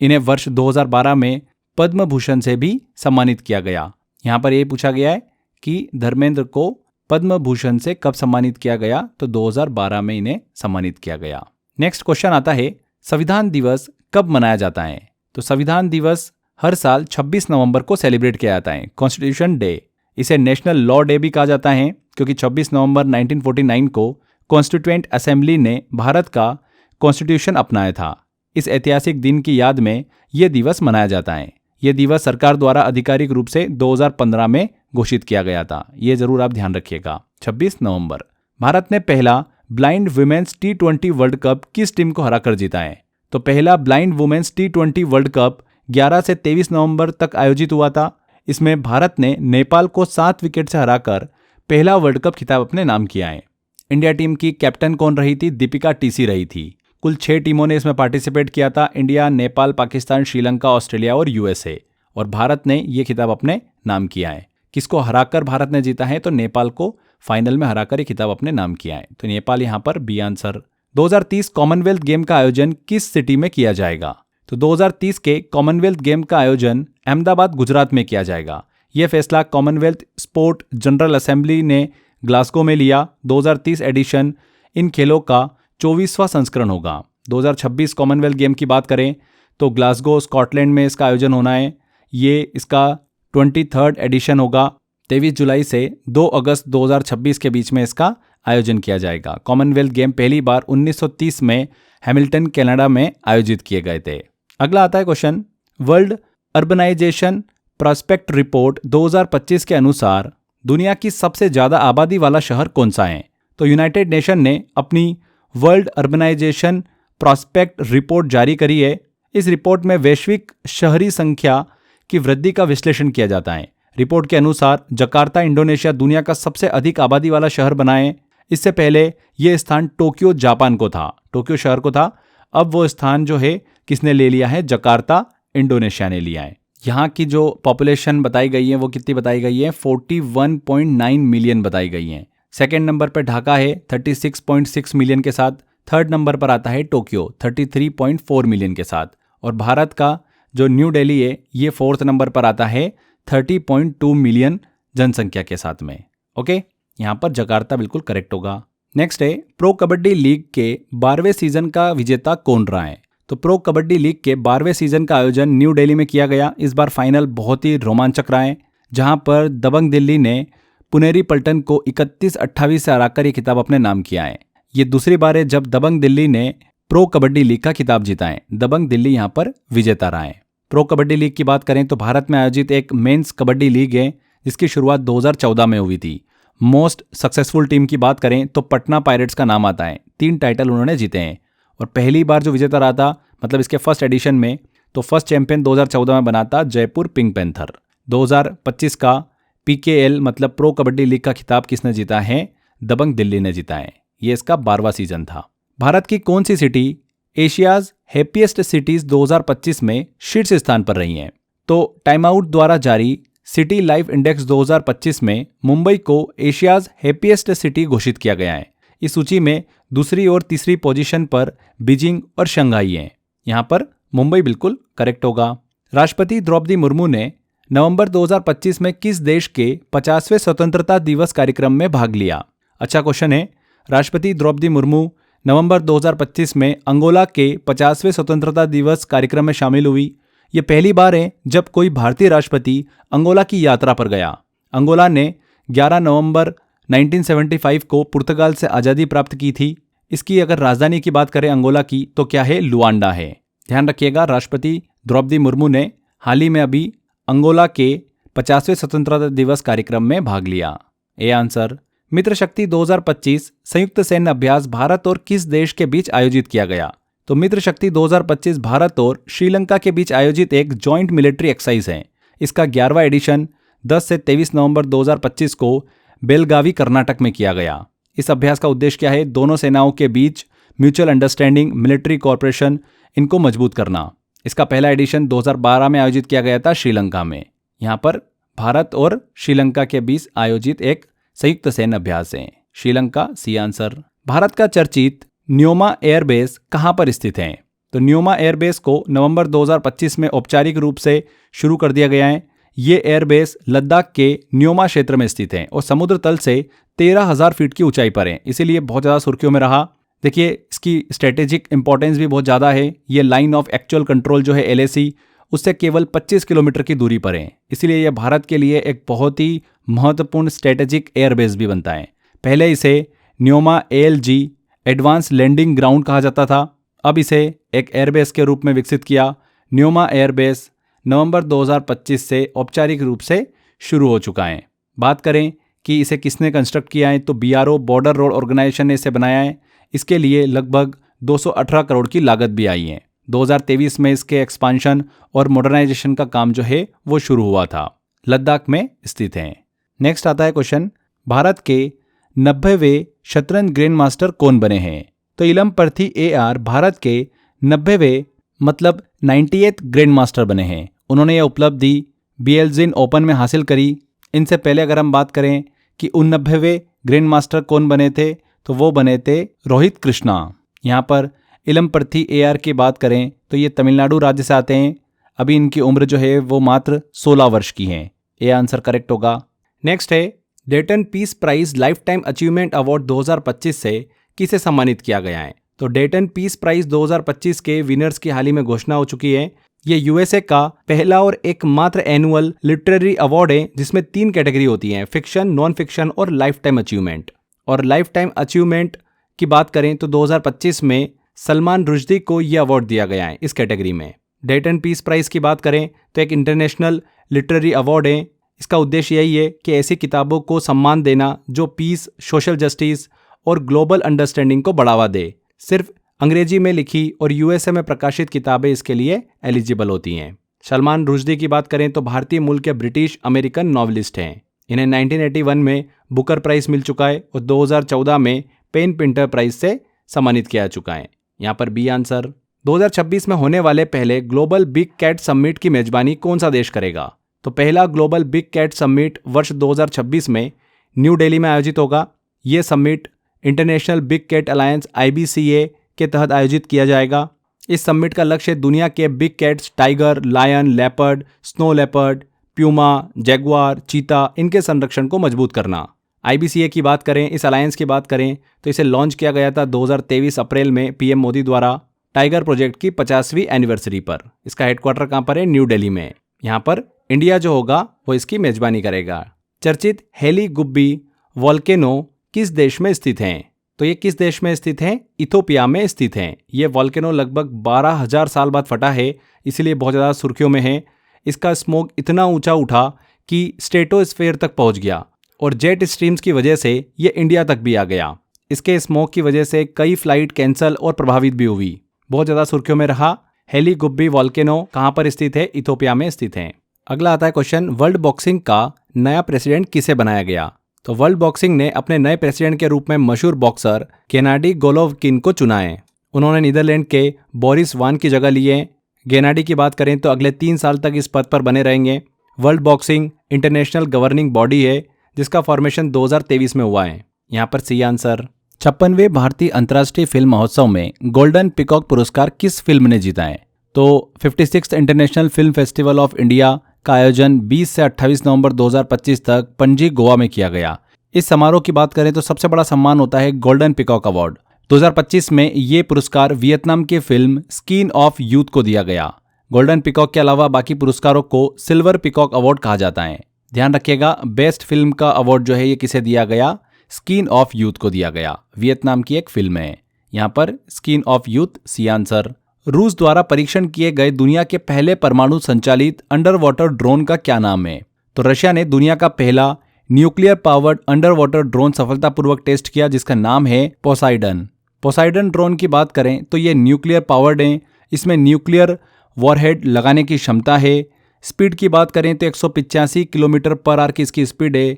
इन्हें वर्ष 2012 में पद्म भूषण से भी सम्मानित किया गया। यहाँ पर ये पूछा गया है कि धर्मेंद्र को पद्म भूषण से कब सम्मानित किया गया, तो 2012 में इन्हें सम्मानित किया गया। नेक्स्ट क्वेश्चन आता है, संविधान दिवस कब मनाया जाता है? तो संविधान दिवस हर साल 26 नवंबर को सेलिब्रेट किया जाता है, कॉन्स्टिट्यूशन डे। इसे नेशनल लॉ डे भी कहा जाता है क्योंकि 26 नवंबर 1949 को कॉन्स्टिट्यूएंट असेंबली ने भारत का कॉन्स्टिट्यूशन अपनाया था। इस ऐतिहासिक दिन की याद में यह दिवस मनाया जाता है। यह दिवस सरकार द्वारा आधिकारिक रूप से 2015 में घोषित किया गया था। ये जरूर आप ध्यान रखिएगा। 26 नवंबर। भारत ने पहला blind women's T20 world cup किस टीम को हराकर जीता है? तो पहला blind women's T20 world cup 11 से 23 नवंबर तक आयोजित हुआ था। इसमें भारत ने नेपाल को 7 विकेट से हराकर पहला वर्ल्ड कप खिताब अपने नाम किया है। इंडिया टीम की कैप्टन कौन रही थी? दीपिका टीसी रही थी। कुल 6 टीमों ने इसमें पार्टिसिपेट किया था, इंडिया, नेपाल, पाकिस्तान, श्रीलंका, ऑस्ट्रेलिया और यूएसए। और भारत ने ये खिताब अपने नाम किया है। किसको हराकर भारत ने जीता है? तो नेपाल को फाइनल में हराकर ये खिताब अपने नाम किया है। तो नेपाल यहाँ पर बी आंसर। 2030 कॉमनवेल्थ गेम का आयोजन किस सिटी में किया जाएगा? तो 2030 के कॉमनवेल्थ गेम का आयोजन अहमदाबाद, गुजरात में किया जाएगा। यह फैसला कॉमनवेल्थ स्पोर्ट जनरल असेंबली ने ग्लासगो में लिया। 2030 एडिशन इन खेलों का 24वां संस्करण होगा। 2026 कॉमनवेल्थ गेम की बात करें तो ग्लासगो, स्कॉटलैंड में इसका आयोजन होना है। ये इसका 23rd एडिशन होगा। 23 जुलाई से 2 अगस्त 2026 के बीच में इसका आयोजन किया जाएगा। कॉमनवेल्थ गेम पहली बार 1930 में हैमिल्टन, कनाडा में आयोजित किए गए थे। अगला आता है question, world urbanization prospect report 2025 के अनुसार दुनिया की सबसे ज्यादा आबादी वाला शहर कौन सा है? तो यूनाइटेड नेशन ने अपनी वर्ल्ड अर्बनाइजेशन प्रॉस्पेक्ट रिपोर्ट जारी करी है। इस रिपोर्ट में वैश्विक शहरी संख्या की वृद्धि का विश्लेषण किया जाता है। रिपोर्ट के अनुसार जकार्ता, इंडोनेशिया दुनिया का सबसे अधिक आबादी वाला शहर बना है। इससे पहले यह स्थान टोक्यो, जापान को था, टोक्यो शहर को था। अब वो स्थान जो है किसने ले लिया है? जकार्ता, इंडोनेशिया ने लिया है। यहाँ की जो पॉपुलेशन बताई गई है वो कितनी बताई गई है? 41.9 मिलियन बताई गई है। सेकेंड नंबर पर ढाका है 36.6 मिलियन के साथ। थर्ड नंबर पर आता है टोक्यो 33.4 मिलियन के साथ। और भारत का जो न्यू दिल्ली है ये 4th नंबर पर आता है 30.2 मिलियन जनसंख्या के साथ में। ओके, यहाँ पर जकार्ता बिल्कुल करेक्ट होगा। नेक्स्ट है, प्रो कबड्डी लीग के 12वें सीजन का विजेता कौन रहा है? तो प्रो कबड्डी लीग के 12वें सीजन का आयोजन न्यू दिल्ली में किया गया। इस बार फाइनल बहुत ही रोमांचक रहा है, जहां पर दबंग दिल्ली ने पुनेरी पल्टन को 31-28 से हराकर ये खिताब अपने नाम किया है। ये दूसरी बार है जब दबंग दिल्ली ने प्रो कबड्डी लीग का खिताब जीता है। दबंग दिल्ली यहाँ पर विजेता रहा है। प्रो कबड्डी लीग की बात करें तो भारत में आयोजित एक मेंस कबड्डी लीग है जिसकी शुरुआत 2014 में हुई थी। मोस्ट सक्सेसफुल टीम की बात करें तो पटना पायरेट्स का नाम आता है। 3 टाइटल उन्होंने जीते हैं। और पहली बार जो विजेता रहा था, मतलब इसके फर्स्ट एडिशन में, तो फर्स्ट चैंपियन 2014 में बना था जयपुर पिंक पैंथर। 2025 का PKL मतलब प्रो कबड्डी लीग का खिताब किसने जीता है? दबंग दिल्ली ने जीता है। ये इसका 12वां सीजन था। भारत की कौन सी सिटी एशियाज हैप्पीएस्ट सिटीज 2025 में शीर्ष स्थान पर रही हैं? तो टाइम आउट द्वारा जारी सिटी लाइफ इंडेक्स 2025 में मुंबई को एशियाज हैप्पीएस्ट सिटी घोषित किया गया है। इस सूची में दूसरी और तीसरी पोजीशन पर बीजिंग और शंघाई हैं। यहाँ पर मुंबई बिल्कुल करेक्ट होगा। राष्ट्रपति द्रौपदी मुर्मू ने नवंबर 2025 में किस देश के 50वें स्वतंत्रता दिवस कार्यक्रम में भाग लिया? अच्छा क्वेश्चन है। राष्ट्रपति द्रौपदी मुर्मू नवंबर 2025 में अंगोला के 50वें स्वतंत्रता दिवस कार्यक्रम में शामिल हुई। ये पहली बार है जब कोई भारतीय राष्ट्रपति अंगोला की यात्रा पर गया। अंगोला ने 11 नवंबर 1975 को पुर्तगाल से आज़ादी प्राप्त की थी। इसकी अगर राजधानी की बात करें अंगोला की तो क्या है? लुआंडा है। ध्यान रखिएगा, राष्ट्रपति द्रौपदी मुर्मू ने हाल ही में अभी अंगोला के 50वें स्वतंत्रता दिवस कार्यक्रम में भाग लिया। A answer. मित्र शक्ति 2025 संयुक्त सैन्य अभ्यास भारत और किस देश के बीच आयोजित किया गया? तो मित्र शक्ति 2025 भारत और श्रीलंका के बीच आयोजित एक जॉइंट मिलिट्री एक्सरसाइज है। इसका 11वां एडिशन 10 से 23 नवंबर 2025 को बेलगावी, कर्नाटक में किया गया। इस अभ्यास का उद्देश्य क्या है? दोनों सेनाओं के बीच म्यूचुअल अंडरस्टैंडिंग, मिलिट्री कॉर्पोरेशन, इनको मजबूत करना। इसका पहला एडिशन 2012 में आयोजित किया गया था श्रीलंका में। यहाँ पर भारत और श्रीलंका के बीच आयोजित एक संयुक्त सैन्य अभ्यास है। Sri Lanka C answer. भारत का चर्चित न्योमा एयरबेस कहाँ पर स्थित है? तो न्योमा एयरबेस को नवंबर 2025 में औपचारिक रूप से शुरू कर दिया गया है। ये एयरबेस लद्दाख के न्योमा क्षेत्र में स्थित है और समुद्र तल से 13,000 फीट की ऊंचाई पर है, इसीलिए बहुत ज़्यादा सुर्खियों में रहा। देखिए, इसकी स्ट्रेटेजिक इंपॉर्टेंस भी बहुत ज़्यादा है। ये लाइन ऑफ एक्चुअल कंट्रोल जो है LAC, उससे केवल 25 किलोमीटर की दूरी पर है, इसीलिए यह भारत के लिए एक बहुत ही महत्वपूर्ण स्ट्रेटेजिक एयरबेस भी बनता है। पहले इसे Nyoma ALG advance landing ground कहा जाता था, अब इसे एक एयरबेस के रूप में विकसित किया। न्योमा एयरबेस नवंबर 2025 से औपचारिक रूप से शुरू हो चुका है। बात करें कि इसे किसने कंस्ट्रक्ट किया है, तो BRO बॉर्डर रोड ऑर्गेनाइजेशन ने इसे बनाया है। इसके लिए लगभग 218 करोड़ की लागत भी आई है। 2023 में इसके एक्सपांशन और मॉडर्नाइजेशन का काम जो है वो शुरू हुआ था। लद्दाख में स्थित है। नेक्स्ट आता है क्वेश्चन, भारत के 90वें शतरंज ग्रैंड मास्टर कौन बने हैं? तो इलमपर्थी AR भारत के 90वें मतलब 98th ग्रैंड मास्टर बने हैं। उन्होंने यह उपलब्धि बिएल्जिन ओपन में हासिल करी। इनसे पहले अगर हम बात करें कि 89वें ग्रैंड मास्टर कौन बने थे, तो वो बने थे रोहित कृष्णा। यहाँ पर इलमपर्थी AR की बात करें तो ये तमिलनाडु राज्य से आते हैं। अभी इनकी उम्र जो है वो मात्र 16 वर्ष की है। ये आंसर करेक्ट होगा। नेक्स्ट है, Dayton peace prize lifetime achievement award 2025 से किसे सम्मानित किया गया है? तो डेटन पीस प्राइज 2025 के विनर्स की हाल ही में घोषणा हो चुकी है। ये USA का पहला और एकमात्र एनुअल लिटरेरी अवार्ड है जिसमें 3 कैटेगरी होती हैं, फिक्शन, नॉन फिक्शन और लाइफ टाइम अचीवमेंट। और लाइफ टाइम अचीवमेंट की बात करें तो 2025 में सलमान रुश्दी को यह अवार्ड दिया गया है इस कैटेगरी में। डेटन पीस प्राइज की बात करें तो एक इंटरनेशनल लिटरेरी अवार्ड है। इसका उद्देश्य यही है कि ऐसी किताबों को सम्मान देना जो पीस, सोशल जस्टिस और ग्लोबल अंडरस्टैंडिंग को बढ़ावा दे। सिर्फ अंग्रेजी में लिखी और USA में प्रकाशित किताबें इसके लिए एलिजिबल होती हैं। सलमान रुश्दी की बात करें तो भारतीय मूल के ब्रिटिश अमेरिकन नॉवलिस्ट हैं। इन्हें 1981 में बुकर प्राइज मिल चुका है और 2014 में पेन पिंटर प्राइज से सम्मानित किया जा चुका है। यहाँ पर बी आंसर। 2026 में होने वाले पहले ग्लोबल बिग कैट समिट की मेजबानी कौन सा देश करेगा? तो पहला ग्लोबल बिग कैट समिट वर्ष 2026 में न्यू दिल्ली में आयोजित होगा। ये summit international big cat alliance IBCA के तहत आयोजित किया जाएगा। इस समिट का लक्ष्य दुनिया के big cats tiger, lion, leopard, snow leopard, puma, jaguar, cheetah इनके संरक्षण को मजबूत करना। IBCA की बात करें, इस अलायंस की बात करें तो इसे लॉन्च किया गया था 2023 अप्रैल में PM मोदी द्वारा टाइगर प्रोजेक्ट की 50वीं एनिवर्सरी पर। इसका हेडक्वार्टर कहाँ पर है? न्यू दिल्ली में। यहाँ पर इंडिया जो होगा वो इसकी मेजबानी करेगा। चर्चित हेली गुब्बी वॉल्केनो किस देश में स्थित हैं? तो ये किस देश में स्थित हैं? इथोपिया में स्थित हैं। ये वॉल्केनो लगभग 12,000 साल बाद फटा है, इसीलिए बहुत ज़्यादा सुर्खियों में है। इसका स्मोक इतना ऊंचा उठा कि स्ट्रेटोस्फेयर तक पहुंच गया और जेट स्ट्रीम्स की वजह से ये इंडिया तक भी आ गया। इसके स्मोक की वजह से कई फ्लाइट कैंसिल और प्रभावित भी हुई। बहुत ज़्यादा सुर्खियों में रहा। हेली गुब्बी वॉल्केनो कहाँ पर स्थित है? इथोपिया में स्थित है। अगला आता है क्वेश्चन, वर्ल्ड बॉक्सिंग का नया प्रेसिडेंट किसे बनाया गया? तो वर्ल्ड बॉक्सिंग ने अपने नए प्रेसिडेंट के रूप में मशहूर बॉक्सर गेनाडी गोलोवकिन को चुना है। उन्होंने नीदरलैंड के बोरिस वान की जगह ली है। गेनाडी की बात करें तो अगले 3 साल तक इस पद पर बने रहेंगे। World boxing international governing body है जिसका फॉर्मेशन 2023 में हुआ है। यहाँ पर सी आंसर। 56वें भारतीय अंतर्राष्ट्रीय फिल्म महोत्सव में गोल्डन पिकॉक पुरस्कार किस फिल्म ने जीता है? तो 56th international film festival of India का आयोजन 20 से 28 नवंबर 2025 तक पणजी, गोवा में किया गया। इस समारोह की बात करें तो सबसे बड़ा सम्मान होता है गोल्डन पिकॉक अवार्ड। 2025 में ये पुरस्कार वियतनाम की फिल्म स्किन ऑफ यूथ को दिया गया। गोल्डन पिकॉक के अलावा बाकी पुरस्कारों को सिल्वर पिकॉक अवार्ड कहा जाता है। ध्यान रखिएगा, बेस्ट फिल्म का अवार्ड जो है ये किसे दिया गया? स्किन ऑफ यूथ को दिया गया। वियतनाम की एक फिल्म है। यहाँ पर skin of youth C answer. रूस द्वारा परीक्षण किए गए दुनिया के पहले परमाणु संचालित अंडर वाटर ड्रोन का क्या नाम है? तो रशिया ने दुनिया का पहला nuclear powered under water drone सफलतापूर्वक टेस्ट किया जिसका नाम है पोसाइडन। पोसाइडन ड्रोन की बात करें तो ये न्यूक्लियर पावर्ड है। इसमें न्यूक्लियर वॉरहेड लगाने की क्षमता है। स्पीड की बात करें तो 185 किलोमीटर पर आवर की इसकी स्पीड है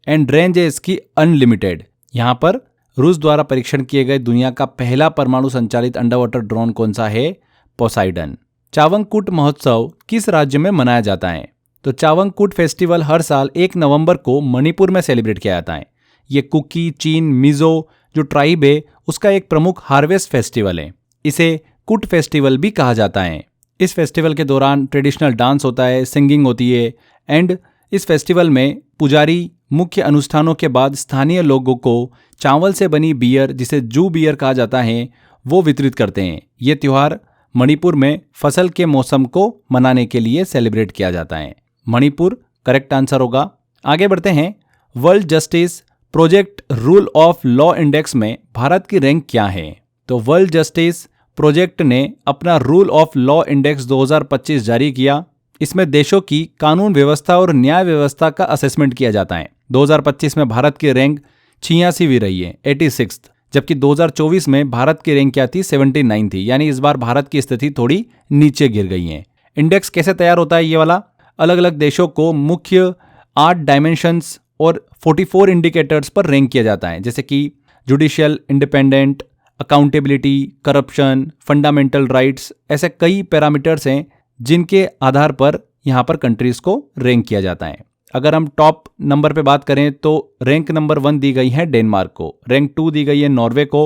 एंड रेंज है इसकी अनलिमिटेड। यहाँ पर रूस द्वारा परीक्षण किए गए दुनिया का पहला परमाणु संचालित अंडर वाटर ड्रोन कौन सा है? पोसाइडन। चावंगकुट महोत्सव किस राज्य में मनाया जाता है? तो चावंगकुट फेस्टिवल हर साल 1 नवंबर को मणिपुर में सेलिब्रेट किया जाता है। ये कुकी, चीन, मिजो जो ट्राइब है उसका एक प्रमुख हार्वेस्ट फेस्टिवल है। इसे कुट फेस्टिवल भी कहा जाता है। इस फेस्टिवल के दौरान ट्रेडिशनल डांस होता है, सिंगिंग होती है एंड इस फेस्टिवल में पुजारी मुख्य अनुष्ठानों के बाद स्थानीय लोगों को चावल से बनी बियर, जिसे जू बियर कहा जाता है, वो वितरित करते हैं। ये त्यौहार मणिपुर में फसल के मौसम को मनाने के लिए सेलिब्रेट किया जाता है। मणिपुर करेक्ट आंसर होगा। आगे बढ़ते हैं। World justice project rule of law index में भारत की रैंक क्या है? तो वर्ल्ड जस्टिस प्रोजेक्ट ने अपना रूल ऑफ लॉ इंडेक्स 2025 जारी किया। इसमें देशों की कानून व्यवस्था और न्याय व्यवस्था का असेसमेंट किया जाता है। 2025 में भारत की रैंक 86वीं रही है, 86, जबकि 2024 में भारत की रैंक क्या थी? 79 थी। यानी इस बार भारत की स्थिति थोड़ी नीचे गिर गई है। इंडेक्स कैसे तैयार होता है ये वाला? अलग अलग देशों को मुख्य 8 डायमेंशंस और 44 इंडिकेटर्स पर रैंक किया जाता है, जैसे कि judicial independent, accountability, corruption, fundamental rights. ऐसे कई पैरामीटर्स हैं जिनके आधार पर यहाँ पर कंट्रीज को रैंक किया जाता है। अगर हम टॉप नंबर पे बात करें तो रैंक नंबर 1 दी गई है डेनमार्क को, रैंक 2 दी गई है नॉर्वे को,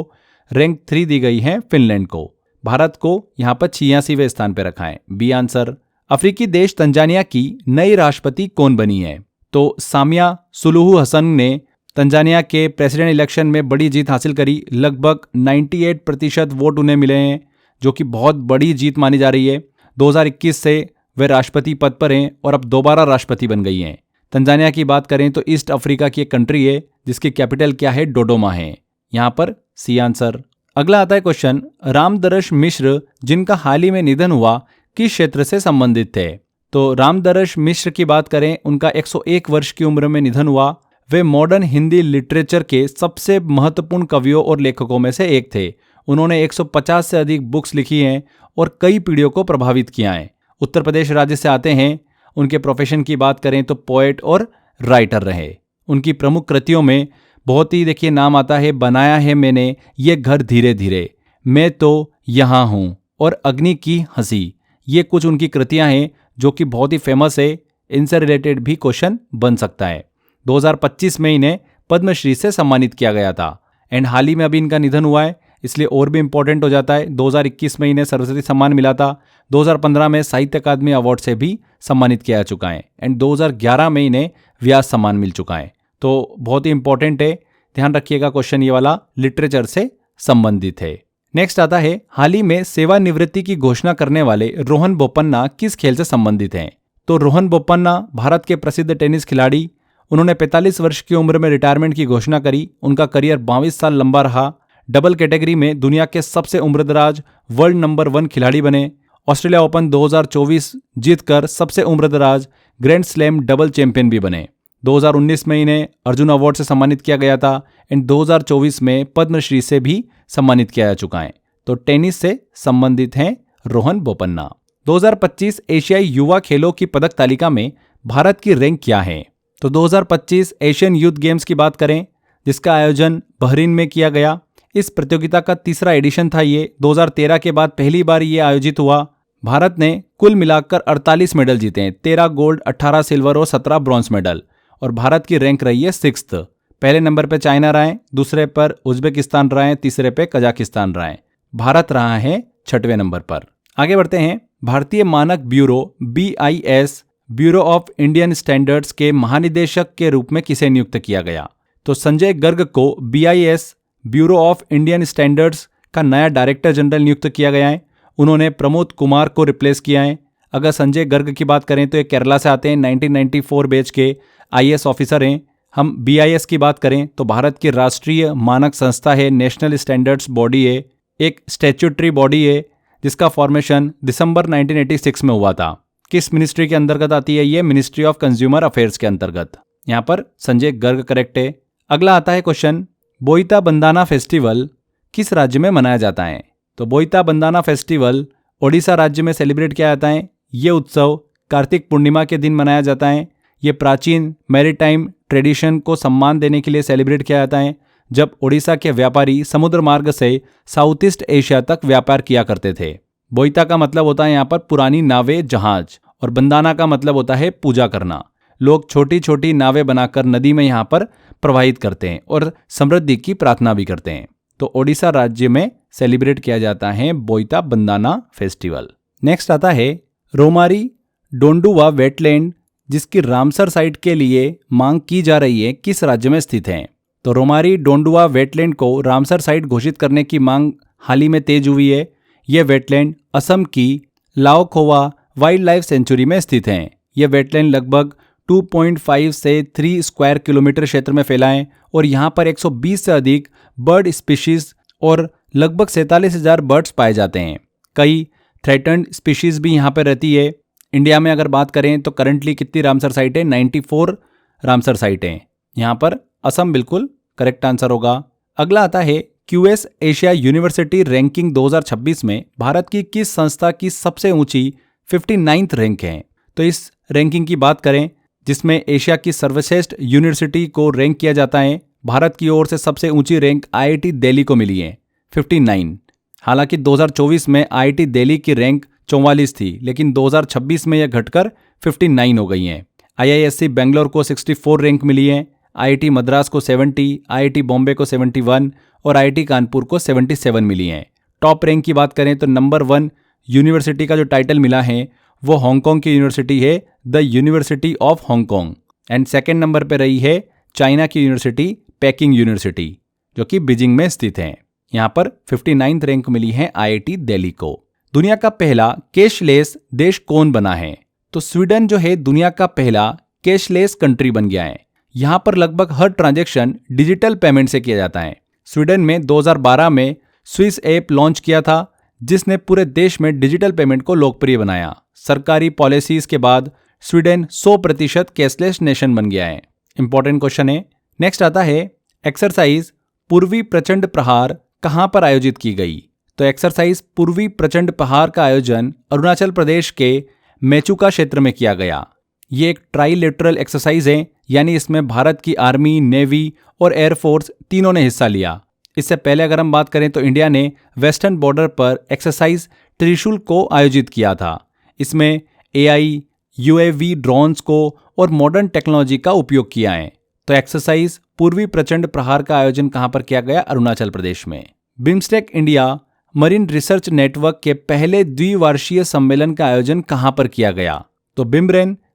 रैंक 3 दी गई है फिनलैंड को। भारत को यहाँ पर 86वें स्थान पर रखा है। B answer. अफ्रीकी देश तंजानिया की नई राष्ट्रपति कौन बनी है? तो सामिया सुलूहू हसन ने तंजानिया के प्रेसिडेंट इलेक्शन में बड़ी जीत हासिल करी। लगभग 98% वोट उन्हें मिले हैं, जो कि बहुत बड़ी जीत मानी जा रही है। 2021 से वे राष्ट्रपति पद पर हैं और अब दोबारा राष्ट्रपति बन गई हैं। तंजानिया की बात करें तो ईस्ट अफ्रीका की एक कंट्री है जिसकी कैपिटल क्या है? डोडोमा है। यहाँ पर सी आंसर। अगला आता है क्वेश्चन। रामदरश मिश्र जिनका हाल ही में निधन हुआ किस क्षेत्र से संबंधित थे? तो रामदरश मिश्र की बात करें, उनका 101 वर्ष की उम्र में निधन हुआ। वे मॉडर्न हिंदी लिटरेचर के सबसे महत्वपूर्ण कवियों और लेखकों में से एक थे। उन्होंने 150 से अधिक बुक्स लिखी हैं और कई पीढ़ियों को प्रभावित किया है। उत्तर प्रदेश राज्य से आते हैं। उनके प्रोफेशन की बात करें तो पोएट और राइटर रहे। उनकी प्रमुख कृतियों में बहुत ही देखिए नाम आता है, बनाया है मैंने ये घर धीरे धीरे, मैं तो यहाँ हूँ और अग्नि की हंसी। ये कुछ उनकी कृतियाँ हैं जो कि बहुत ही फेमस है। इनसे रिलेटेड भी क्वेश्चन बन सकता है। 2025 में इन्हें पद्मश्री से सम्मानित किया गया था एंड हाल ही में अभी इनका निधन हुआ है, इसलिए और भी इंपॉर्टेंट हो जाता है। 2021 में इन्हें सरस्वती सम्मान मिला था। 2015 में साहित्य अकादमी अवार्ड से भी सम्मानित किया जा चुका है एंड 2011 में इन्हें व्यास सम्मान मिल चुका है। तो बहुत ही इंपॉर्टेंट है, ध्यान रखिएगा। क्वेश्चन ये वाला लिटरेचर से संबंधित है। नेक्स्ट आता है, हाल ही में सेवानिवृत्ति की घोषणा करने वाले रोहन बोपन्ना किस खेल से संबंधित हैं? तो रोहन बोपन्ना भारत के प्रसिद्ध टेनिस खिलाड़ी। उन्होंने 45 वर्ष की उम्र में रिटायरमेंट की घोषणा करी। उनका करियर 22 साल लंबा रहा। डबल कैटेगरी में दुनिया के सबसे उम्रदराज वर्ल्ड नंबर 1 खिलाड़ी बने। ऑस्ट्रेलिया ओपन 2024 जीतकर सबसे उम्रदराज ग्रैंड स्लैम डबल चैंपियन भी बने। 2019 में इन्हें अर्जुन अवार्ड से सम्मानित किया गया था एंड 2024 में पद्मश्री से भी सम्मानित किया जा चुका है। तो टेनिस से संबंधित हैं रोहन बोपन्ना। 2025 एशियाई युवा खेलों की पदक तालिका में भारत की रैंक क्या है? तो 2025 एशियन यूथ गेम्स की बात करें, जिसका आयोजन बहरीन में किया गया। इस प्रतियोगिता का तीसरा एडिशन था ये। 2013 के बाद पहली बार ये आयोजित हुआ। भारत ने कुल मिलाकर 48 मेडल जीते हैं, 13 गोल्ड, 18 सिल्वर और 17 ब्रॉन्ज मेडल। और भारत की रैंक रही है 6th। पहले नंबर पे चाइना रहा है, दूसरे पर उज्बेकिस्तान रहा है, तीसरे पे कजाकिस्तान रहा है। भारत रहा है 6वें नंबर पर। आगे बढ़ते हैं। भारतीय मानक bureau BIS bureau of Indian standards के महानिदेशक के रूप में किसे नियुक्त किया गया? तो संजय गर्ग को BIS bureau of Indian standards का नया डायरेक्टर जनरल नियुक्त किया गया है। उन्होंने प्रमोद कुमार को रिप्लेस किया है। अगर संजय गर्ग की बात करें तो ये केरला से आते हैं, 1994 बैच के IAS ऑफिसर हैं। हम BIS की बात करें तो भारत की राष्ट्रीय मानक संस्था है, नेशनल स्टैंडर्ड्स बॉडी है, एक स्टैट्यूटरी बॉडी है जिसका फॉर्मेशन दिसंबर 1986 में हुआ था। किस मिनिस्ट्री के अंतर्गत आती है ये? मिनिस्ट्री ऑफ कंज्यूमर अफेयर्स के अंतर्गत। यहाँ पर संजय गर्ग करेक्ट है। अगला आता है क्वेश्चन, बोईता बंदाना फेस्टिवल किस राज्य में मनाया जाता है? तो बोईता बंदाना फेस्टिवल ओडिशा राज्य में सेलिब्रेट किया जाता है। ये उत्सव कार्तिक पूर्णिमा के दिन मनाया जाता है। ये प्राचीन मैरीटाइम ट्रेडिशन को सम्मान देने के लिए सेलिब्रेट किया जाता है, जब ओडिशा के व्यापारी समुद्र मार्ग से साउथ ईस्ट एशिया तक व्यापार किया करते थे। बोईता का मतलब होता है यहाँ पर पुरानी नावें, जहाज, और बंदाना का मतलब होता है पूजा करना। लोग छोटी छोटी नावें बनाकर नदी में यहाँ पर प्रवाहित करते हैं और समृद्धि की प्रार्थना भी करते हैं। तो ओडिशा राज्य में सेलिब्रेट किया जाता है बोईता बंदाना फेस्टिवल। नेक्स्ट आता है रोमारी डोंडुवा वेटलैंड, जिसकी रामसर साइट के लिए मांग की जा रही है, किस राज्य में स्थित है? तो रोमारी डोंडुवा वेटलैंड को रामसर साइट घोषित करने की मांग हाल ही में तेज हुई है। यह वेटलैंड असम की लाओखोवा वाइल्ड लाइफ सेंचुरी में स्थित हैं। यह वेटलैंड लगभग 2.5 से 3 स्क्वायर किलोमीटर क्षेत्र में फैला है और यहाँ पर 120 से अधिक बर्ड स्पीशीज और लगभग 47,000 बर्ड्स पाए जाते हैं। कई थ्रेटन्ड स्पीशीज भी यहाँ पर रहती है। इंडिया में अगर बात करें तो करंटली कितनी रामसर साइट है? 94 रामसर साइट हैं। यहाँ पर असम बिल्कुल करेक्ट आंसर होगा। अगला आता है क्यूएस एशिया यूनिवर्सिटी रैंकिंग 2026 में भारत की किस संस्था की सबसे ऊंची 59th रैंक है? तो इस रैंकिंग की बात करें जिसमें एशिया की सर्वश्रेष्ठ यूनिवर्सिटी को रैंक किया जाता है, भारत की ओर से सबसे ऊंची रैंक आईआईटी दिल्ली को मिली है 59। हालांकि 2024 में आईआईटी दिल्ली की रैंक 44 थी, लेकिन 2026 में यह घटकर 59 हो गई है। आईआईएससी बेंगलोर को 64 रैंक मिली है, आईआईटी मद्रास को 70, आईआईटी बॉम्बे को 71 और आईआईटी कानपुर को 77 मिली हैं। टॉप रैंक की बात करें तो नंबर 1 यूनिवर्सिटी का जो टाइटल मिला है वो हांगकांग की यूनिवर्सिटी है, the university of Hong Kong. And second number पर रही है चाइना की यूनिवर्सिटी पेकिंग यूनिवर्सिटी, जो कि बीजिंग में स्थित है। यहाँ पर 59th रैंक मिली है आईआईटी दिल्ली को। दुनिया का पहला कैशलेस देश कौन बना है? तो स्वीडन जो है दुनिया का पहला कैशलेस कंट्री बन गया है। यहाँ पर लगभग हर ट्रांजैक्शन डिजिटल पेमेंट से किया जाता है। स्वीडन में 2012 में स्विस ऐप लॉन्च किया था, जिसने पूरे देश में डिजिटल पेमेंट को लोकप्रिय बनाया। सरकारी पॉलिसीज के बाद स्वीडन 100% कैशलेस नेशन बन गया है। इंपॉर्टेंट क्वेश्चन है। नेक्स्ट आता है एक्सरसाइज पूर्वी प्रचंड प्रहार कहां पर आयोजित की गई? तो एक्सरसाइज पूर्वी प्रचंड प्रहार का आयोजन अरुणाचल प्रदेश के मेचुका क्षेत्र में किया गया। ये एक ट्राइलेटरल एक्सरसाइज है, यानी इसमें भारत की आर्मी, नेवी और एयरफोर्स तीनों ने हिस्सा लिया। इससे पहले अगर हम बात करें तो इंडिया ने वेस्टर्न बॉर्डर पर एक्सरसाइज त्रिशूल को आयोजित किया था। इसमें एआई, यूएवी ड्रोन्स को और मॉडर्न टेक्नोलॉजी का उपयोग किया है। तो एक्सरसाइज पूर्वी प्रचंड प्रहार का आयोजन कहां पर किया गया? अरुणाचल प्रदेश में। BIMSTEC India marine research network के पहले द्विवार्षीय सम्मेलन का आयोजन कहां पर किया गया? तो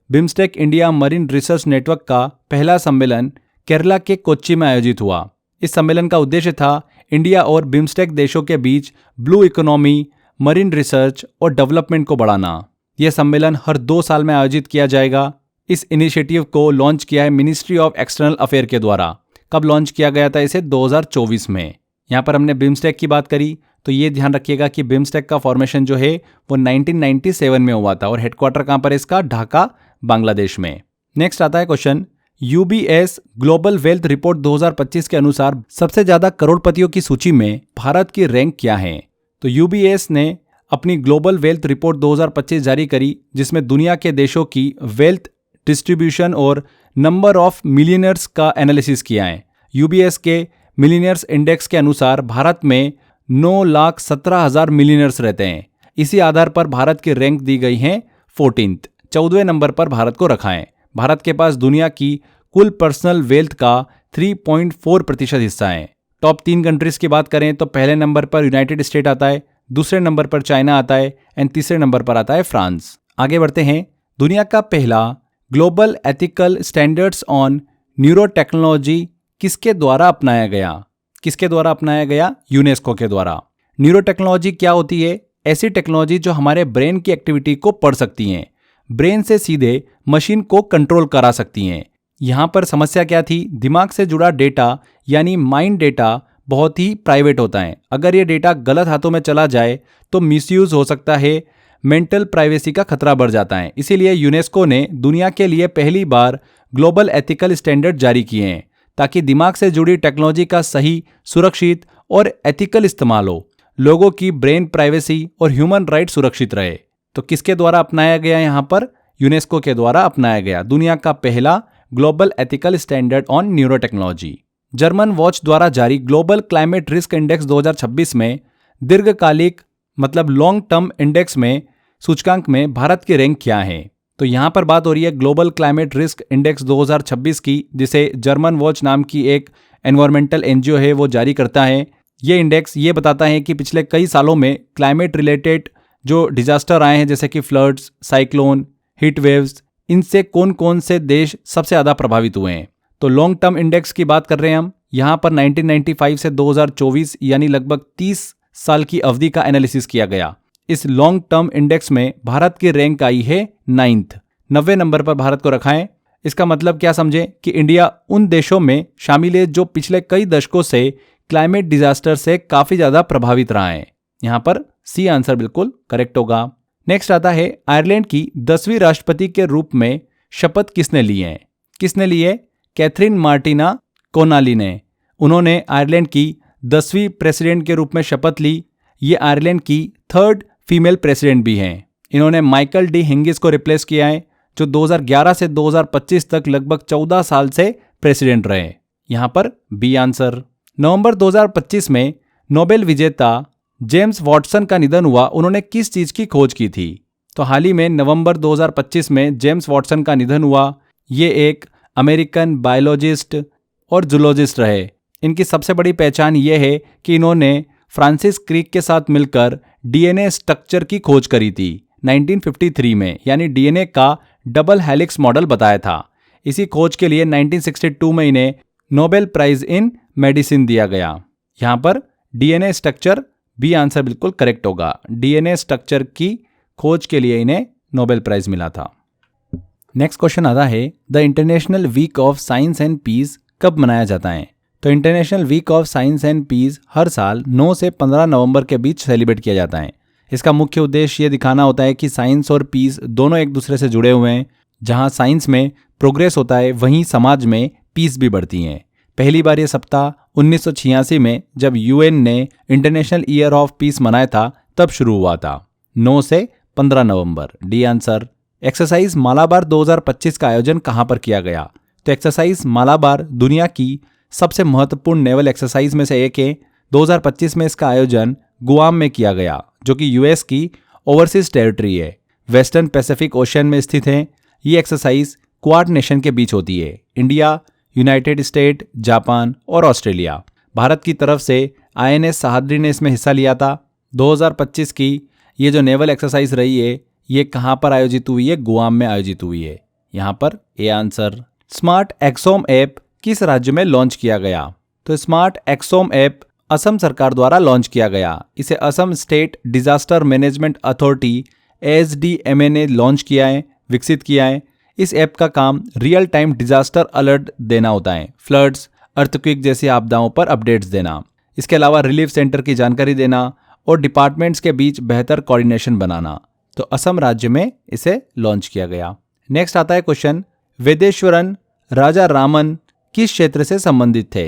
BIMSTEC India marine research network का पहला सम्मेलन केरला के कोच्चि में आयोजित हुआ। इस सम्मेलन का उद्देश्य था इंडिया और बिम्स्टेक देशों के बीच ब्लू इकोनॉमी, मरीन रिसर्च और डेवलपमेंट को बढ़ाना। यह सम्मेलन हर 2 साल में आयोजित किया जाएगा। इस इनिशिएटिव को लॉन्च किया है मिनिस्ट्री ऑफ एक्सटर्नल अफेयर के द्वारा। कब लॉन्च किया गया था इसे? 2024 में। यहाँ पर हमने बिम्स्टेक की बात करी तो ये ध्यान रखिएगा कि बिम्स्टेक का फॉर्मेशन जो है वो 1997 में हुआ था और हेडक्वार्टर कहाँ पर इसका? ढाका, बांग्लादेश में। नेक्स्ट आता है question, UBS global wealth report 2025 के अनुसार सबसे ज्यादा करोड़पतियों की सूची में भारत की रैंक क्या है? तो यूबीएस ने अपनी ग्लोबल वेल्थ रिपोर्ट 2025 जारी करी, जिसमें दुनिया के देशों की वेल्थ डिस्ट्रीब्यूशन और नंबर ऑफ मिलियनर्स का एनालिसिस किया है। यूबीएस के मिलियनर्स इंडेक्स के अनुसार भारत में 9,17,000 मिलियनर्स रहते हैं। इसी आधार पर भारत की रैंक दी गई है 14th, 14वें नंबर पर भारत को रखा है। भारत के पास दुनिया की कुल पर्सनल वेल्थ का 3.4% हिस्सा है। टॉप 3 कंट्रीज की बात करें तो पहले नंबर पर यूनाइटेड स्टेट आता है, दूसरे नंबर पर चाइना आता है एंड तीसरे नंबर पर आता है फ्रांस। आगे बढ़ते हैं। दुनिया का पहला global ethical standards on neuro technology किसके द्वारा अपनाया गया? किसके द्वारा अपनाया गया? यूनेस्को के द्वारा। न्यूरो टेक्नोलॉजी क्या होती है? ऐसी टेक्नोलॉजी जो हमारे ब्रेन की एक्टिविटी को पढ़ सकती हैं, ब्रेन से सीधे मशीन को कंट्रोल करा सकती हैं। यहाँ पर समस्या क्या थी? दिमाग से जुड़ा डेटा यानी माइंड डेटा बहुत ही प्राइवेट होता है। अगर ये डेटा गलत हाथों में चला जाए तो मिसयूज हो सकता है, मेंटल प्राइवेसी का खतरा बढ़ जाता है। इसीलिए यूनेस्को ने दुनिया के लिए पहली बार ग्लोबल एथिकल स्टैंडर्ड जारी किए हैं, ताकि दिमाग से जुड़ी टेक्नोलॉजी का सही, सुरक्षित और एथिकल इस्तेमाल हो, लोगों की ब्रेन प्राइवेसी और ह्यूमन राइट सुरक्षित रहे। तो किसके द्वारा अपनाया गया? यहाँ पर यूनेस्को के द्वारा अपनाया गया दुनिया का पहला global ethical standard on neuro technology. German watch द्वारा जारी ग्लोबल क्लाइमेट रिस्क इंडेक्स 2026 में दीर्घकालिक मतलब लॉन्ग टर्म इंडेक्स में सूचकांक में भारत की रैंक क्या है? तो यहाँ पर बात हो रही है ग्लोबल क्लाइमेट रिस्क इंडेक्स 2026 की, जिसे जर्मन वॉच नाम की एक एनवायरमेंटल एनजीओ है वो जारी करता है। ये इंडेक्स ये बताता है कि पिछले कई सालों में क्लाइमेट रिलेटेड जो डिजास्टर आए हैं जैसे कि फ्लड्स, साइक्लोन, हीट वेव्स, इनसे कौन कौन से देश सबसे ज़्यादा प्रभावित हुए हैं। तो लॉन्ग टर्म इंडेक्स की बात कर रहे हैं हम। यहाँ पर 1995 से 2024 यानी लगभग 30 साल की अवधि का एनालिसिस किया गया। इस लॉन्ग टर्म इंडेक्स में भारत की रैंक आई है 9th, 90 नंबर पर भारत को रखा है। इसका मतलब क्या समझें कि इंडिया उन देशों में शामिल है जो पिछले कई दशकों से क्लाइमेट डिजास्टर से काफी ज्यादा प्रभावित रहा है। यहाँ पर सी आंसर बिल्कुल करेक्ट होगा। नेक्स्ट आता है आयरलैंड की 10वीं राष्ट्रपति के रूप में शपथ किसने ली है। किसने ली है? कैथरीन मार्टिना कोनाली ने। उन्होंने आयरलैंड की 10वीं प्रेसिडेंट के रूप में शपथ ली। ये आयरलैंड की 3rd फीमेल प्रेसिडेंट भी हैं। इन्होंने माइकल डी हिंगिस को रिप्लेस किया है जो 2011 से 2025 तक लगभग 14 साल से प्रेसिडेंट रहे। यहाँ पर बी आंसर। नवंबर 2025 में नोबेल विजेता जेम्स वॉटसन का निधन हुआ। उन्होंने किस चीज की खोज की थी? तो हाल ही में नवंबर 2025 में जेम्स वॉटसन का निधन हुआ। ये एक अमेरिकन बायोलॉजिस्ट और जूलॉजिस्ट रहे। इनकी सबसे बड़ी पहचान ये है कि इन्होंने फ्रांसिस क्रिक के साथ मिलकर डीएनए स्ट्रक्चर की खोज करी थी 1953 में, यानी डीएनए का डबल हेलिक्स मॉडल बताया था। इसी खोज के लिए 1962 में इन्हें नोबेल प्राइज इन मेडिसिन दिया गया। यहाँ पर डीएनए स्ट्रक्चर बी आंसर बिल्कुल करेक्ट होगा। डीएनए स्ट्रक्चर की खोज के लिए इन्हें नोबेल प्राइज मिला था। नेक्स्ट क्वेश्चन आता है the international week of science and peace कब मनाया जाता है? तो international week of science and peace हर साल 9 से 15 नवंबर के बीच सेलिब्रेट किया जाता है। इसका मुख्य उद्देश्य ये दिखाना होता है कि साइंस और पीस दोनों एक दूसरे से जुड़े हुए हैं। जहां साइंस में प्रोग्रेस होता है वहीं समाज में पीस भी बढ़ती हैं। पहली बार ये सप्ताह 1986 में जब यूएन ने इंटरनेशनल ईयर ऑफ पीस मनाया था तब शुरू हुआ था। 9 से 15 नवंबर, डी आंसर। एक्सरसाइज मालाबार 2025 का आयोजन कहां पर किया गया? तो एक्सरसाइज मालाबार दुनिया की सबसे महत्वपूर्ण नेवल एक्सरसाइज में से एक है। 2025 में इसका आयोजन गुआम में किया गया जो कि यूएस की ओवरसीज टेरिटरी है, वेस्टर्न पैसिफिक ओशन में स्थित है। ये एक्सरसाइज क्वाड नेशन के बीच होती है, इंडिया, यूनाइटेड स्टेट, जापान और ऑस्ट्रेलिया। भारत की तरफ से आईएनएस सह्याद्री ने इसमें हिस्सा लिया था। 2025 की ये जो नेवल एक्सरसाइज रही है ये कहाँ पर आयोजित हुई है? गुआम में आयोजित हुई है। यहाँ पर A answer. Smart exome app किस राज्य में लॉन्च किया गया? तो स्मार्ट एक्सोम ऐप असम सरकार द्वारा लॉन्च किया गया। इसे Assam state disaster management authority SDMA ने लॉन्च किया है, विकसित किया है। इस ऐप का काम रियल टाइम डिजास्टर अलर्ट देना होता है, फ्लड्स, अर्थक्वेक जैसी आपदाओं पर अपडेट्स देना। इसके अलावा रिलीफ सेंटर की जानकारी देना और डिपार्टमेंट्स के बीच बेहतर कोऑर्डिनेशन बनाना। तो असम राज्य में इसे लॉन्च किया गया। नेक्स्ट आता है क्वेश्चन, वेदेश्वरन राजा रामन किस क्षेत्र से संबंधित थे?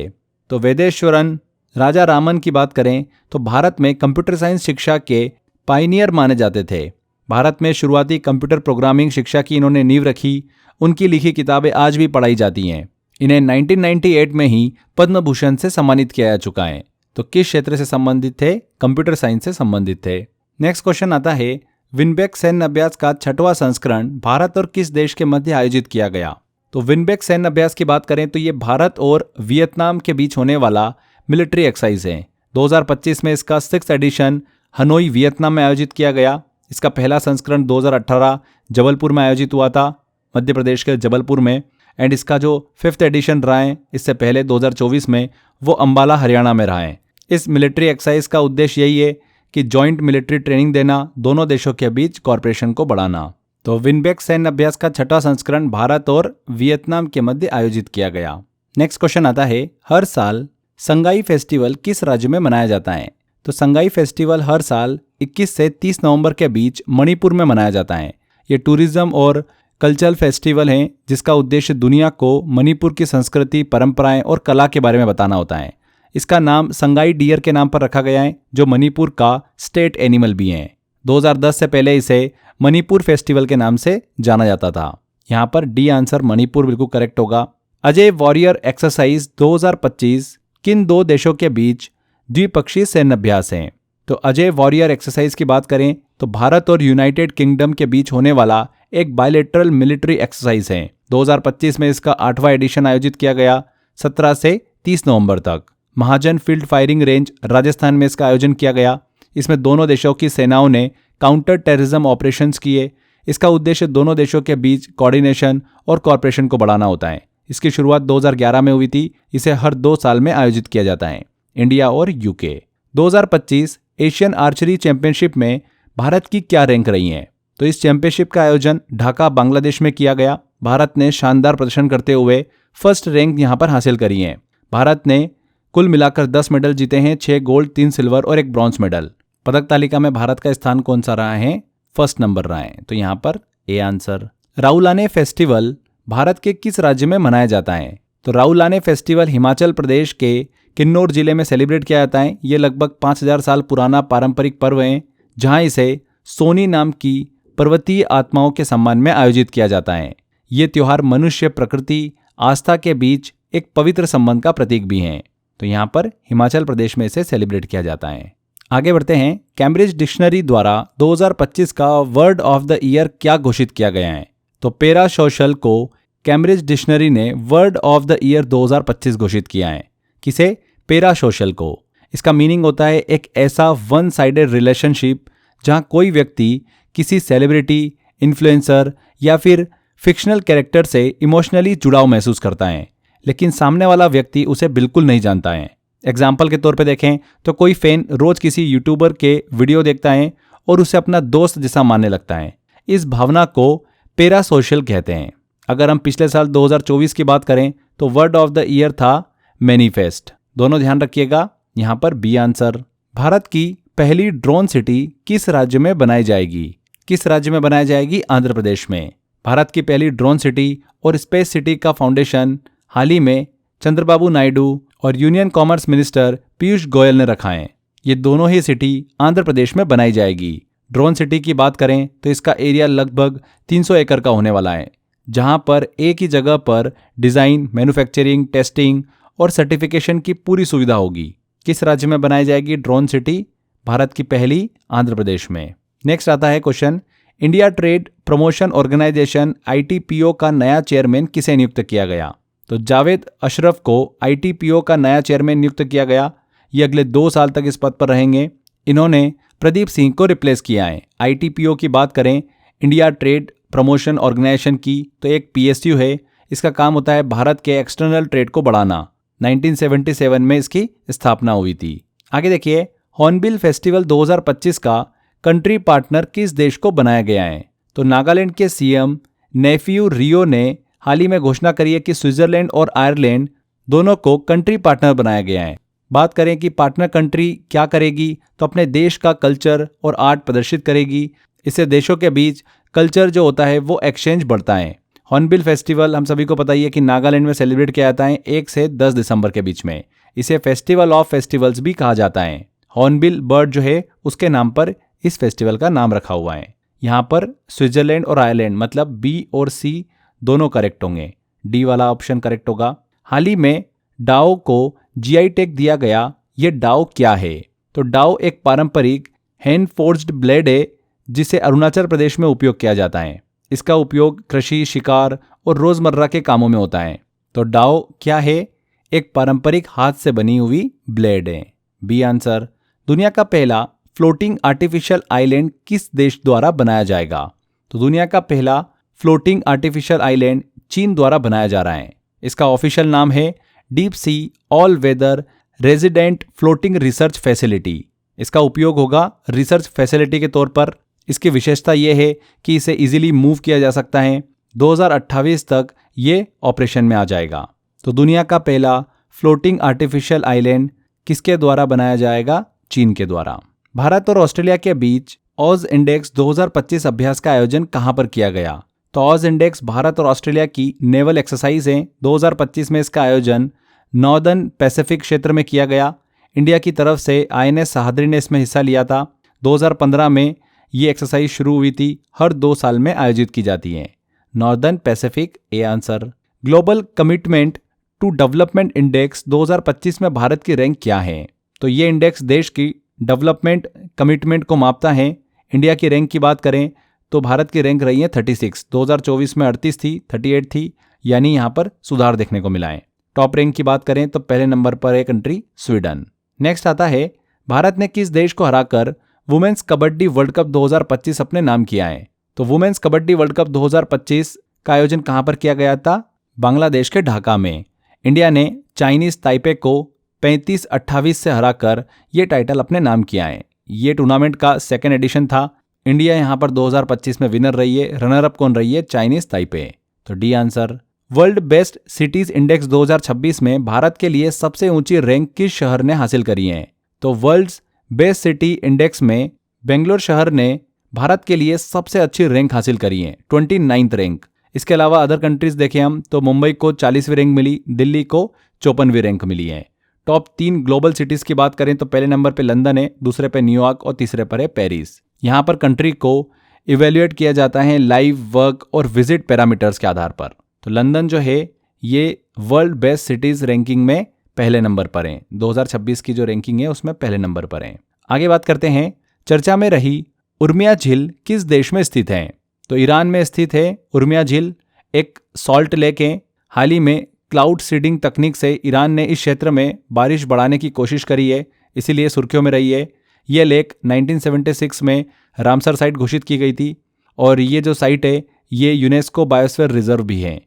तो वेदेश्वरन राजा रामन की बात करें तो भारत में कंप्यूटर साइंस शिक्षा के पायनियर माने जाते थे। भारत में शुरुआती कंप्यूटर प्रोग्रामिंग शिक्षा की इन्होंने नींव रखी। उनकी लिखी किताबें आज भी पढ़ाई जाती हैं। इन्हें 1998 में ही पद्म भूषण से सम्मानित किया जा चुका है। तो किस क्षेत्र से संबंधित थे? कंप्यूटर साइंस से संबंधित थे। नेक्स्ट क्वेश्चन आता है, विनबेक सैन्य अभ्यास का 6वां संस्करण भारत और किस देश के मध्य आयोजित किया गया? तो विनबेक सैन्य अभ्यास की बात करें तो ये भारत और वियतनाम के बीच होने वाला मिलिट्री एक्सरसाइज है। 2025 में इसका 6th एडिशन हनोई वियतनाम में आयोजित किया गया। इसका पहला संस्करण 2018 जबलपुर में आयोजित हुआ था, मध्य प्रदेश के जबलपुर में। एंड इसका जो 5th एडिशन रहा है इससे पहले 2024 में वो अंबाला हरियाणा में रहा है। इस मिलिट्री एक्सरसाइज का उद्देश्य यही है कि जॉइंट मिलिट्री ट्रेनिंग देना, दोनों देशों के बीच कॉर्पोरेशन को बढ़ाना। तो विनबेक सैन्य अभ्यास का 6वां संस्करण भारत और वियतनाम के मध्य आयोजित किया गया। नेक्स्ट क्वेश्चन आता है, हर साल संगाई फेस्टिवल किस राज्य में मनाया जाता है? तो संगाई फेस्टिवल हर साल 21 से 30 नवंबर के बीच मणिपुर में मनाया जाता है। ये टूरिज्म और कल्चरल फेस्टिवल है जिसका उद्देश्य दुनिया को मणिपुर की संस्कृति, परंपराएं और कला के बारे में बताना होता है। इसका नाम संगाई डियर के नाम पर रखा गया है जो मणिपुर का स्टेट एनिमल भी है। 2010 से पहले इसे मणिपुर फेस्टिवल के नाम से जाना जाता था। यहाँ पर डी आंसर मणिपुर बिल्कुल करेक्ट होगा। अजय वॉरियर एक्सरसाइज 2025 किन दो देशों के बीच द्विपक्षीय सैन्य अभ्यास है? तो अजय वॉरियर एक्सरसाइज की बात करें तो भारत और यूनाइटेड किंगडम के बीच होने वाला एक बायलैटरल मिलिट्री एक्सरसाइज है। 2025 में इसका 8वां एडिशन आयोजित किया गया 17 से 30 नवंबर तक। महाजन फील्ड फायरिंग रेंज राजस्थान में इसका आयोजन किया गया। इसमें दोनों देशों की सेनाओं ने काउंटर टेररिज्म ऑपरेशंस किए। इसका उद्देश्य दोनों देशों के बीच कोऑर्डिनेशन और कॉर्पोरेशन को बढ़ाना होता है। इसकी शुरुआत 2011 में हुई थी। इसे हर 2 साल में आयोजित किया जाता है, इंडिया और यूके। 2025 एशियन आर्चरी चैंपियनशिप में भारत की क्या रैंक रही है? तो इस चैंपियनशिप का आयोजन ढाका बांग्लादेश में किया गया। भारत ने शानदार प्रदर्शन करते हुए फर्स्ट रैंक यहां पर हासिल करी है। भारत ने कुल मिलाकर 10 मेडल जीते हैं, 6 गोल्ड, 3 सिल्वर और 1 ब्रॉन्ज मेडल। पदक तालिका में भारत का स्थान कौन सा रहा है? फर्स्ट नंबर रहा है, तो यहाँ पर ए आंसर। राउलाने फेस्टिवल भारत के किस राज्य में मनाया जाता है? तो राउलाने फेस्टिवल हिमाचल प्रदेश के किन्नौर जिले में सेलिब्रेट किया जाता है। ये लगभग 5000 साल पुराना पारंपरिक पर्व है, जहां इसे सोनी नाम की पर्वतीय आत्माओं के सम्मान में आयोजित किया जाता है। ये त्योहार मनुष्य, प्रकृति, आस्था के बीच एक पवित्र संबंध का प्रतीक भी है, तो यहाँ पर हिमाचल प्रदेश में इसे सेलिब्रेट किया जाता है। आगे बढ़ते हैं। कैम्ब्रिज डिक्शनरी द्वारा 2025 का वर्ड ऑफ द ईयर क्या घोषित किया गया है? तो पैरासोशल को कैम्ब्रिज डिक्शनरी ने वर्ड ऑफ द ईयर 2025 घोषित किया है। किसे? पैरासोशल को। इसका मीनिंग होता है एक ऐसा वन साइडेड रिलेशनशिप जहां कोई व्यक्ति किसी सेलिब्रिटी, इन्फ्लुएंसर या फिर फिक्शनल कैरेक्टर से इमोशनली जुड़ाव महसूस करता है, लेकिन सामने वाला व्यक्ति उसे बिल्कुल नहीं जानता है। एग्जाम्पल के तौर पे देखें तो कोई फैन रोज किसी यूट्यूबर के वीडियो देखता है और उसे अपना दोस्त जैसा मानने लगता है। इस भावना को पैरासोशल कहते हैं। अगर हम पिछले साल 2024 की बात करें तो वर्ड ऑफ द ईयर था मैनिफेस्ट। दोनों ध्यान रखिएगा, यहाँ पर बी आंसर। भारत की पहली ड्रोन सिटी किस राज्य में बनाई जाएगी? किस राज्य में बनाई जाएगी? आंध्र प्रदेश में। भारत की पहली ड्रोन सिटी और स्पेस सिटी का फाउंडेशन हाल ही में चंद्रबाबू नायडू और union commerce minister Piyush Goyal ने रखा है। ये दोनों ही सिटी आंध्र प्रदेश में बनाई जाएगी। ड्रोन सिटी की बात करें तो इसका एरिया लगभग 300 एकड़ का होने वाला है, जहां पर एक ही जगह पर डिजाइन, मैन्युफैक्चरिंग, टेस्टिंग और सर्टिफिकेशन की पूरी सुविधा होगी। किस राज्य में बनाई जाएगी ड्रोन सिटी? भारत की पहली आंध्र प्रदेश में। नेक्स्ट आता है question, India trade promotion organization ITPO का नया चेयरमैन किसे नियुक्त किया गया? तो जावेद अशरफ को ITPO का नया चेयरमैन नियुक्त किया गया। ये अगले 2 साल तक इस पद पर रहेंगे। इन्होंने प्रदीप सिंह को रिप्लेस किया है। ITPO की बात करें, इंडिया ट्रेड प्रमोशन ऑर्गेनाइजेशन की, तो एक PSU है। इसका काम होता है भारत के एक्सटर्नल ट्रेड को बढ़ाना। 1977 में इसकी स्थापना हुई थी। आगे देखिए, हॉर्नबिल फेस्टिवल 2025 का कंट्री पार्टनर किस देश को बनाया गया है? तो नागालैंड के CM नेफ्यू रियो ने हाल ही में घोषणा करी है कि स्विट्जरलैंड और आयरलैंड दोनों को कंट्री पार्टनर बनाया गया है। बात करें कि पार्टनर कंट्री क्या करेगी, तो अपने देश का कल्चर और आर्ट प्रदर्शित करेगी। इससे देशों के बीच कल्चर जो होता है वो एक्सचेंज बढ़ता है। हॉर्नबिल फेस्टिवल हम सभी को पता ही है कि नागालैंड में सेलिब्रेट किया जाता है 1 से 10 दिसंबर के बीच में। इसे फेस्टिवल ऑफ फेस्टिवल्स भी कहा जाता है। हॉर्नबिल बर्ड जो है उसके नाम पर इस फेस्टिवल का नाम रखा हुआ है। यहाँ पर स्विट्जरलैंड और आयरलैंड मतलब B और C दोनों करेक्ट होंगे। डी वाला ऑप्शन करेक्ट होगा। हाल ही में डाओ को GI टैग दिया गया। ये डाओ क्या है? तो डाओ एक पारंपरिक हैंड फोर्ज्ड ब्लेड है जिसे अरुणाचल प्रदेश में उपयोग किया जाता है। इसका उपयोग कृषि, शिकार और रोजमर्रा के कामों में होता है। तो डाओ क्या है? एक पारंपरिक हाथ से बनी हुई ब्लेड है। B answer. दुनिया का पहला फ्लोटिंग आर्टिफिशियल आइलैंड किस देश द्वारा बनाया जाएगा? तो दुनिया का पहला फ्लोटिंग आर्टिफिशियल आइलैंड चीन द्वारा बनाया जा रहा है। इसका ऑफिशियल नाम है deep sea all weather resident floating research facility. इसका उपयोग होगा रिसर्च फैसिलिटी के तौर पर। इसकी विशेषता यह है कि इसे इजीली मूव किया जा सकता है। 2028 तक ये ऑपरेशन में आ जाएगा। तो दुनिया का पहला फ्लोटिंग आर्टिफिशियल आइलैंड किसके द्वारा बनाया जाएगा? चीन के द्वारा। भारत और ऑस्ट्रेलिया के बीच ऑज इंडेक्स 2025 अभ्यास का आयोजन कहां पर किया गया? तो ऑज इंडेक्स भारत और ऑस्ट्रेलिया की नेवल एक्सरसाइज है। 2025 में इसका आयोजन नॉर्दर्न पैसिफिक क्षेत्र में किया गया। इंडिया की तरफ से INS सहाद्री ने इसमें हिस्सा लिया था। 2015 में ये एक्सरसाइज शुरू हुई थी। हर 2 साल में आयोजित की जाती है। Northern pacific A answer. Global commitment to development index 2025 में भारत की रैंक क्या है? तो ये इंडेक्स देश की डेवलपमेंट कमिटमेंट को मापता है। इंडिया की रैंक की बात करें तो भारत की रैंक रही है 36। 2024 में 38 थी, 38 थी, यानी यहाँ पर सुधार देखने को मिला है। टॉप रैंक की बात करें तो पहले नंबर पर है कंट्री स्वीडन। नेक्स्ट आता है भारत ने किस देश को हराकर वुमेन्स कबड्डी वर्ल्ड कप 2025 अपने नाम किया है। तो वुमेन्स कबड्डी वर्ल्ड कप 2025 का आयोजन कहां पर किया गया था? बांग्लादेश के ढाका में। इंडिया ने चाइनीज ताइपे को 35-28 से हराकर ये टाइटल अपने नाम किया है। ये टूर्नामेंट का सेकेंड एडिशन था। इंडिया यहां पर 2025 में विनर रही है। रनर अप कौन रही है? Chinese Taipei. तो the answer. World best cities index 2026 में भारत के लिए सबसे ऊंची रैंक किस शहर ने हासिल करी है? तो वर्ल्ड बेस्ट सिटी इंडेक्स में बेंगलोर शहर ने भारत के लिए सबसे अच्छी रैंक हासिल करी है, 29th रैंक। इसके अलावा अदर कंट्रीज देखें हम तो मुंबई को 40वीं रैंक मिली, दिल्ली को 54वीं रैंक मिली है। टॉप 3 ग्लोबल सिटीज की बात करें तो पहले नंबर पे लंदन है, दूसरे पे न्यूयॉर्क और तीसरे पर है पेरिस। यहाँ पर कंट्री को इवेल्युएट किया जाता है लाइव, वर्क और विजिट पैरामीटर्स के आधार पर। तो लंदन जो है ये वर्ल्ड बेस्ट सिटीज रैंकिंग में पहले नंबर पर है। 2026 की जो रैंकिंग है उसमें पहले नंबर पर है। आगे बात करते हैं, चर्चा में रही उर्मिया झील किस देश में स्थित है? तो ईरान में स्थित है उर्मिया झील, एक सॉल्ट लेक है। हाल ही में क्लाउड सीडिंग तकनीक से ईरान ने इस क्षेत्र में बारिश बढ़ाने की कोशिश करी है, इसीलिए सुर्खियों में रही है। ये लेक 1976 में रामसर साइट घोषित की गई थी और ये जो साइट है ये यूनेस्को बायोस्फीयर रिजर्व भी है।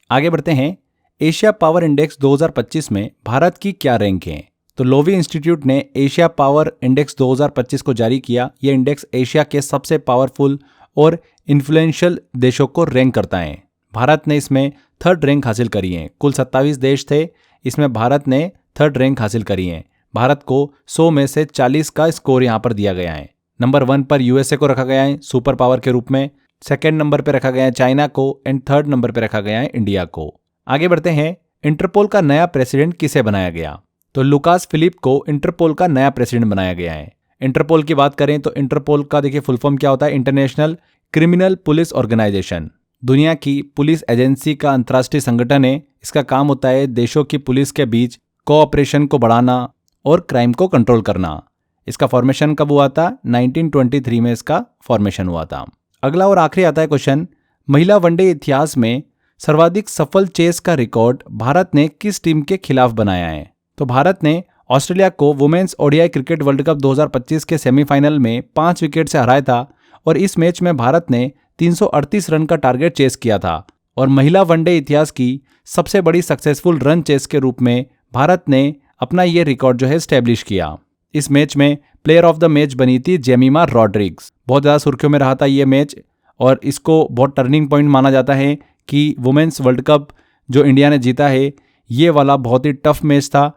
आगे बढ़ते हैं, एशिया पावर इंडेक्स 2025 में भारत की क्या रैंक है? तो लोवी इंस्टीट्यूट ने एशिया पावर इंडेक्स 2025 को जारी किया। यह इंडेक्स एशिया के सबसे पावरफुल और इन्फ्लुएंशियल देशों को रैंक करता है। भारत ने इसमें 3rd रैंक हासिल करी है। कुल 27 देश थे, इसमें भारत ने 3rd रैंक हासिल करी है। भारत को 100 में से 40 का स्कोर यहाँ पर दिया गया है। नंबर 1 पर यूएसए को रखा गया है सुपर पावर के रूप में, 2nd नंबर पर रखा गया है चाइना को एंड 3rd नंबर पर रखा गया है इंडिया को। आगे बढ़ते हैं, इंटरपोल का नया प्रेसिडेंट किसे बनाया गया? तो लुकास फिलिप को इंटरपोल का नया प्रेसिडेंट बनाया गया है। इंटरपोल की बात करें तो इंटरपोल का देखिए फुल फॉर्म क्या होता है? International criminal police organization. दुनिया की पुलिस एजेंसी का अंतर्राष्ट्रीय संगठन है। इसका काम होता है देशों की पुलिस के बीच कोऑपरेशन को बढ़ाना और क्राइम को कंट्रोल करना। इसका फॉर्मेशन कब हुआ था? 1923 में इसका फॉर्मेशन हुआ था। अगला और आखिरी आता है क्वेश्चन, महिला वनडे इतिहास में सर्वाधिक सफल चेस का रिकॉर्ड भारत ने किस टीम के खिलाफ बनाया है? तो भारत ने ऑस्ट्रेलिया को women's ODI cricket world cup 2025 के सेमीफाइनल में 5 विकेट से हराया था और इस मैच में भारत ने 338 रन का टारगेट चेस किया था और महिला वनडे इतिहास की सबसे बड़ी सक्सेसफुल रन चेस के रूप में भारत ने अपना ये रिकॉर्ड जो है स्टैब्लिश किया। इस मैच में प्लेयर ऑफ द मैच बनी थी जेमिमा रॉड्रिग्स। बहुत ज़्यादा सुर्खियों में रहा था ये मैच और इसको बहुत टर्निंग पॉइंट माना जाता है कि वुमेन्स वर्ल्ड कप जो इंडिया ने जीता है ये वाला बहुत ही टफ मैच था,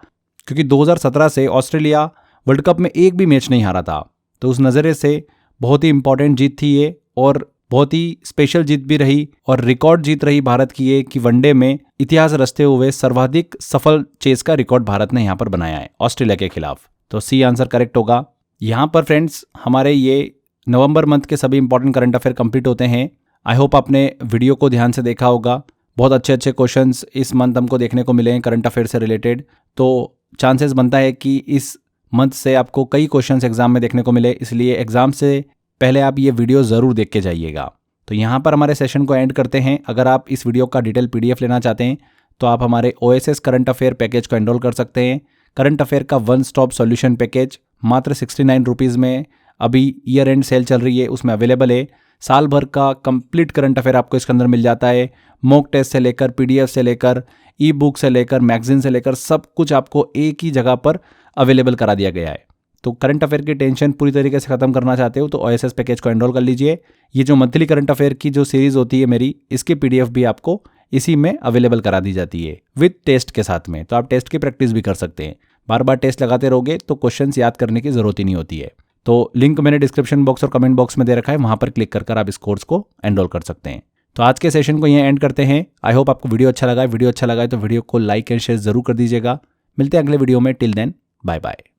क्योंकि 2017 से ऑस्ट्रेलिया वर्ल्ड कप में एक भी मैच नहीं हारा था। तो उस नज़रिए से बहुत ही इंपॉर्टेंट जीत थी ये और बहुत ही स्पेशल जीत भी रही और रिकॉर्ड जीत रही भारत की ये कि वनडे में इतिहास रचते हुए सर्वाधिक सफल चेस का रिकॉर्ड भारत ने यहाँ पर बनाया है ऑस्ट्रेलिया के खिलाफ। तो सी आंसर करेक्ट होगा। यहाँ पर फ्रेंड्स हमारे ये नवंबर मंथ के सभी इंपॉर्टेंट करंट अफेयर कंप्लीट होते हैं। आई होप आपने वीडियो को ध्यान से देखा होगा। बहुत अच्छे अच्छे क्वेश्चंस इस मंथ हमको देखने को मिले हैं करंट अफेयर से रिलेटेड। तो चांसेस बनता है कि इस मंथ से आपको कई क्वेश्चंस एग्जाम में देखने को मिले, इसलिए एग्जाम से पहले आप ये वीडियो ज़रूर देख के जाइएगा। तो यहाँ पर हमारे सेशन को एंड करते हैं। अगर आप इस वीडियो का डिटेल PDF लेना चाहते हैं तो आप हमारे OSS करंट अफेयर पैकेज को एनरोल कर सकते हैं। करंट अफेयर का 1 स्टॉप सॉल्यूशन पैकेज मात्र 69 रुपीज़ में अभी ईयर एंड सेल चल रही है, उसमें अवेलेबल है। साल भर का कंप्लीट करंट अफेयर आपको इसके अंदर मिल जाता है। मॉक टेस्ट से लेकर PDF से लेकर ई बुक से लेकर मैगजीन से लेकर सब कुछ आपको एक ही जगह पर अवेलेबल करा दिया गया है। तो करंट अफेयर की टेंशन पूरी तरीके से खत्म करना चाहते हो तो OSS पैकेज को एनरोल कर लीजिए। ये जो मंथली करंट अफेयर की जो सीरीज होती है मेरी, इसकी PDF भी आपको इसी में अवेलेबल करा दी जाती है विद टेस्ट के साथ में। तो आप टेस्ट की प्रैक्टिस भी कर सकते हैं। बार बार टेस्ट लगाते रहोगे तो क्वेश्चंस याद करने की जरूरत ही नहीं होती है। तो लिंक मैंने डिस्क्रिप्शन बॉक्स और कमेंट बॉक्स में दे रखा है, वहां पर क्लिक कर आप इस कोर्स को एनरोल कर सकते हैं। तो आज के सेशन को यहीं एंड करते हैं। आई होप आपको वीडियो अच्छा लगा है। वीडियो अच्छा लगा है तो वीडियो को लाइक एंड शेयर जरूर कर दीजिएगा। मिलते हैं अगले वीडियो में। Till then bye bye.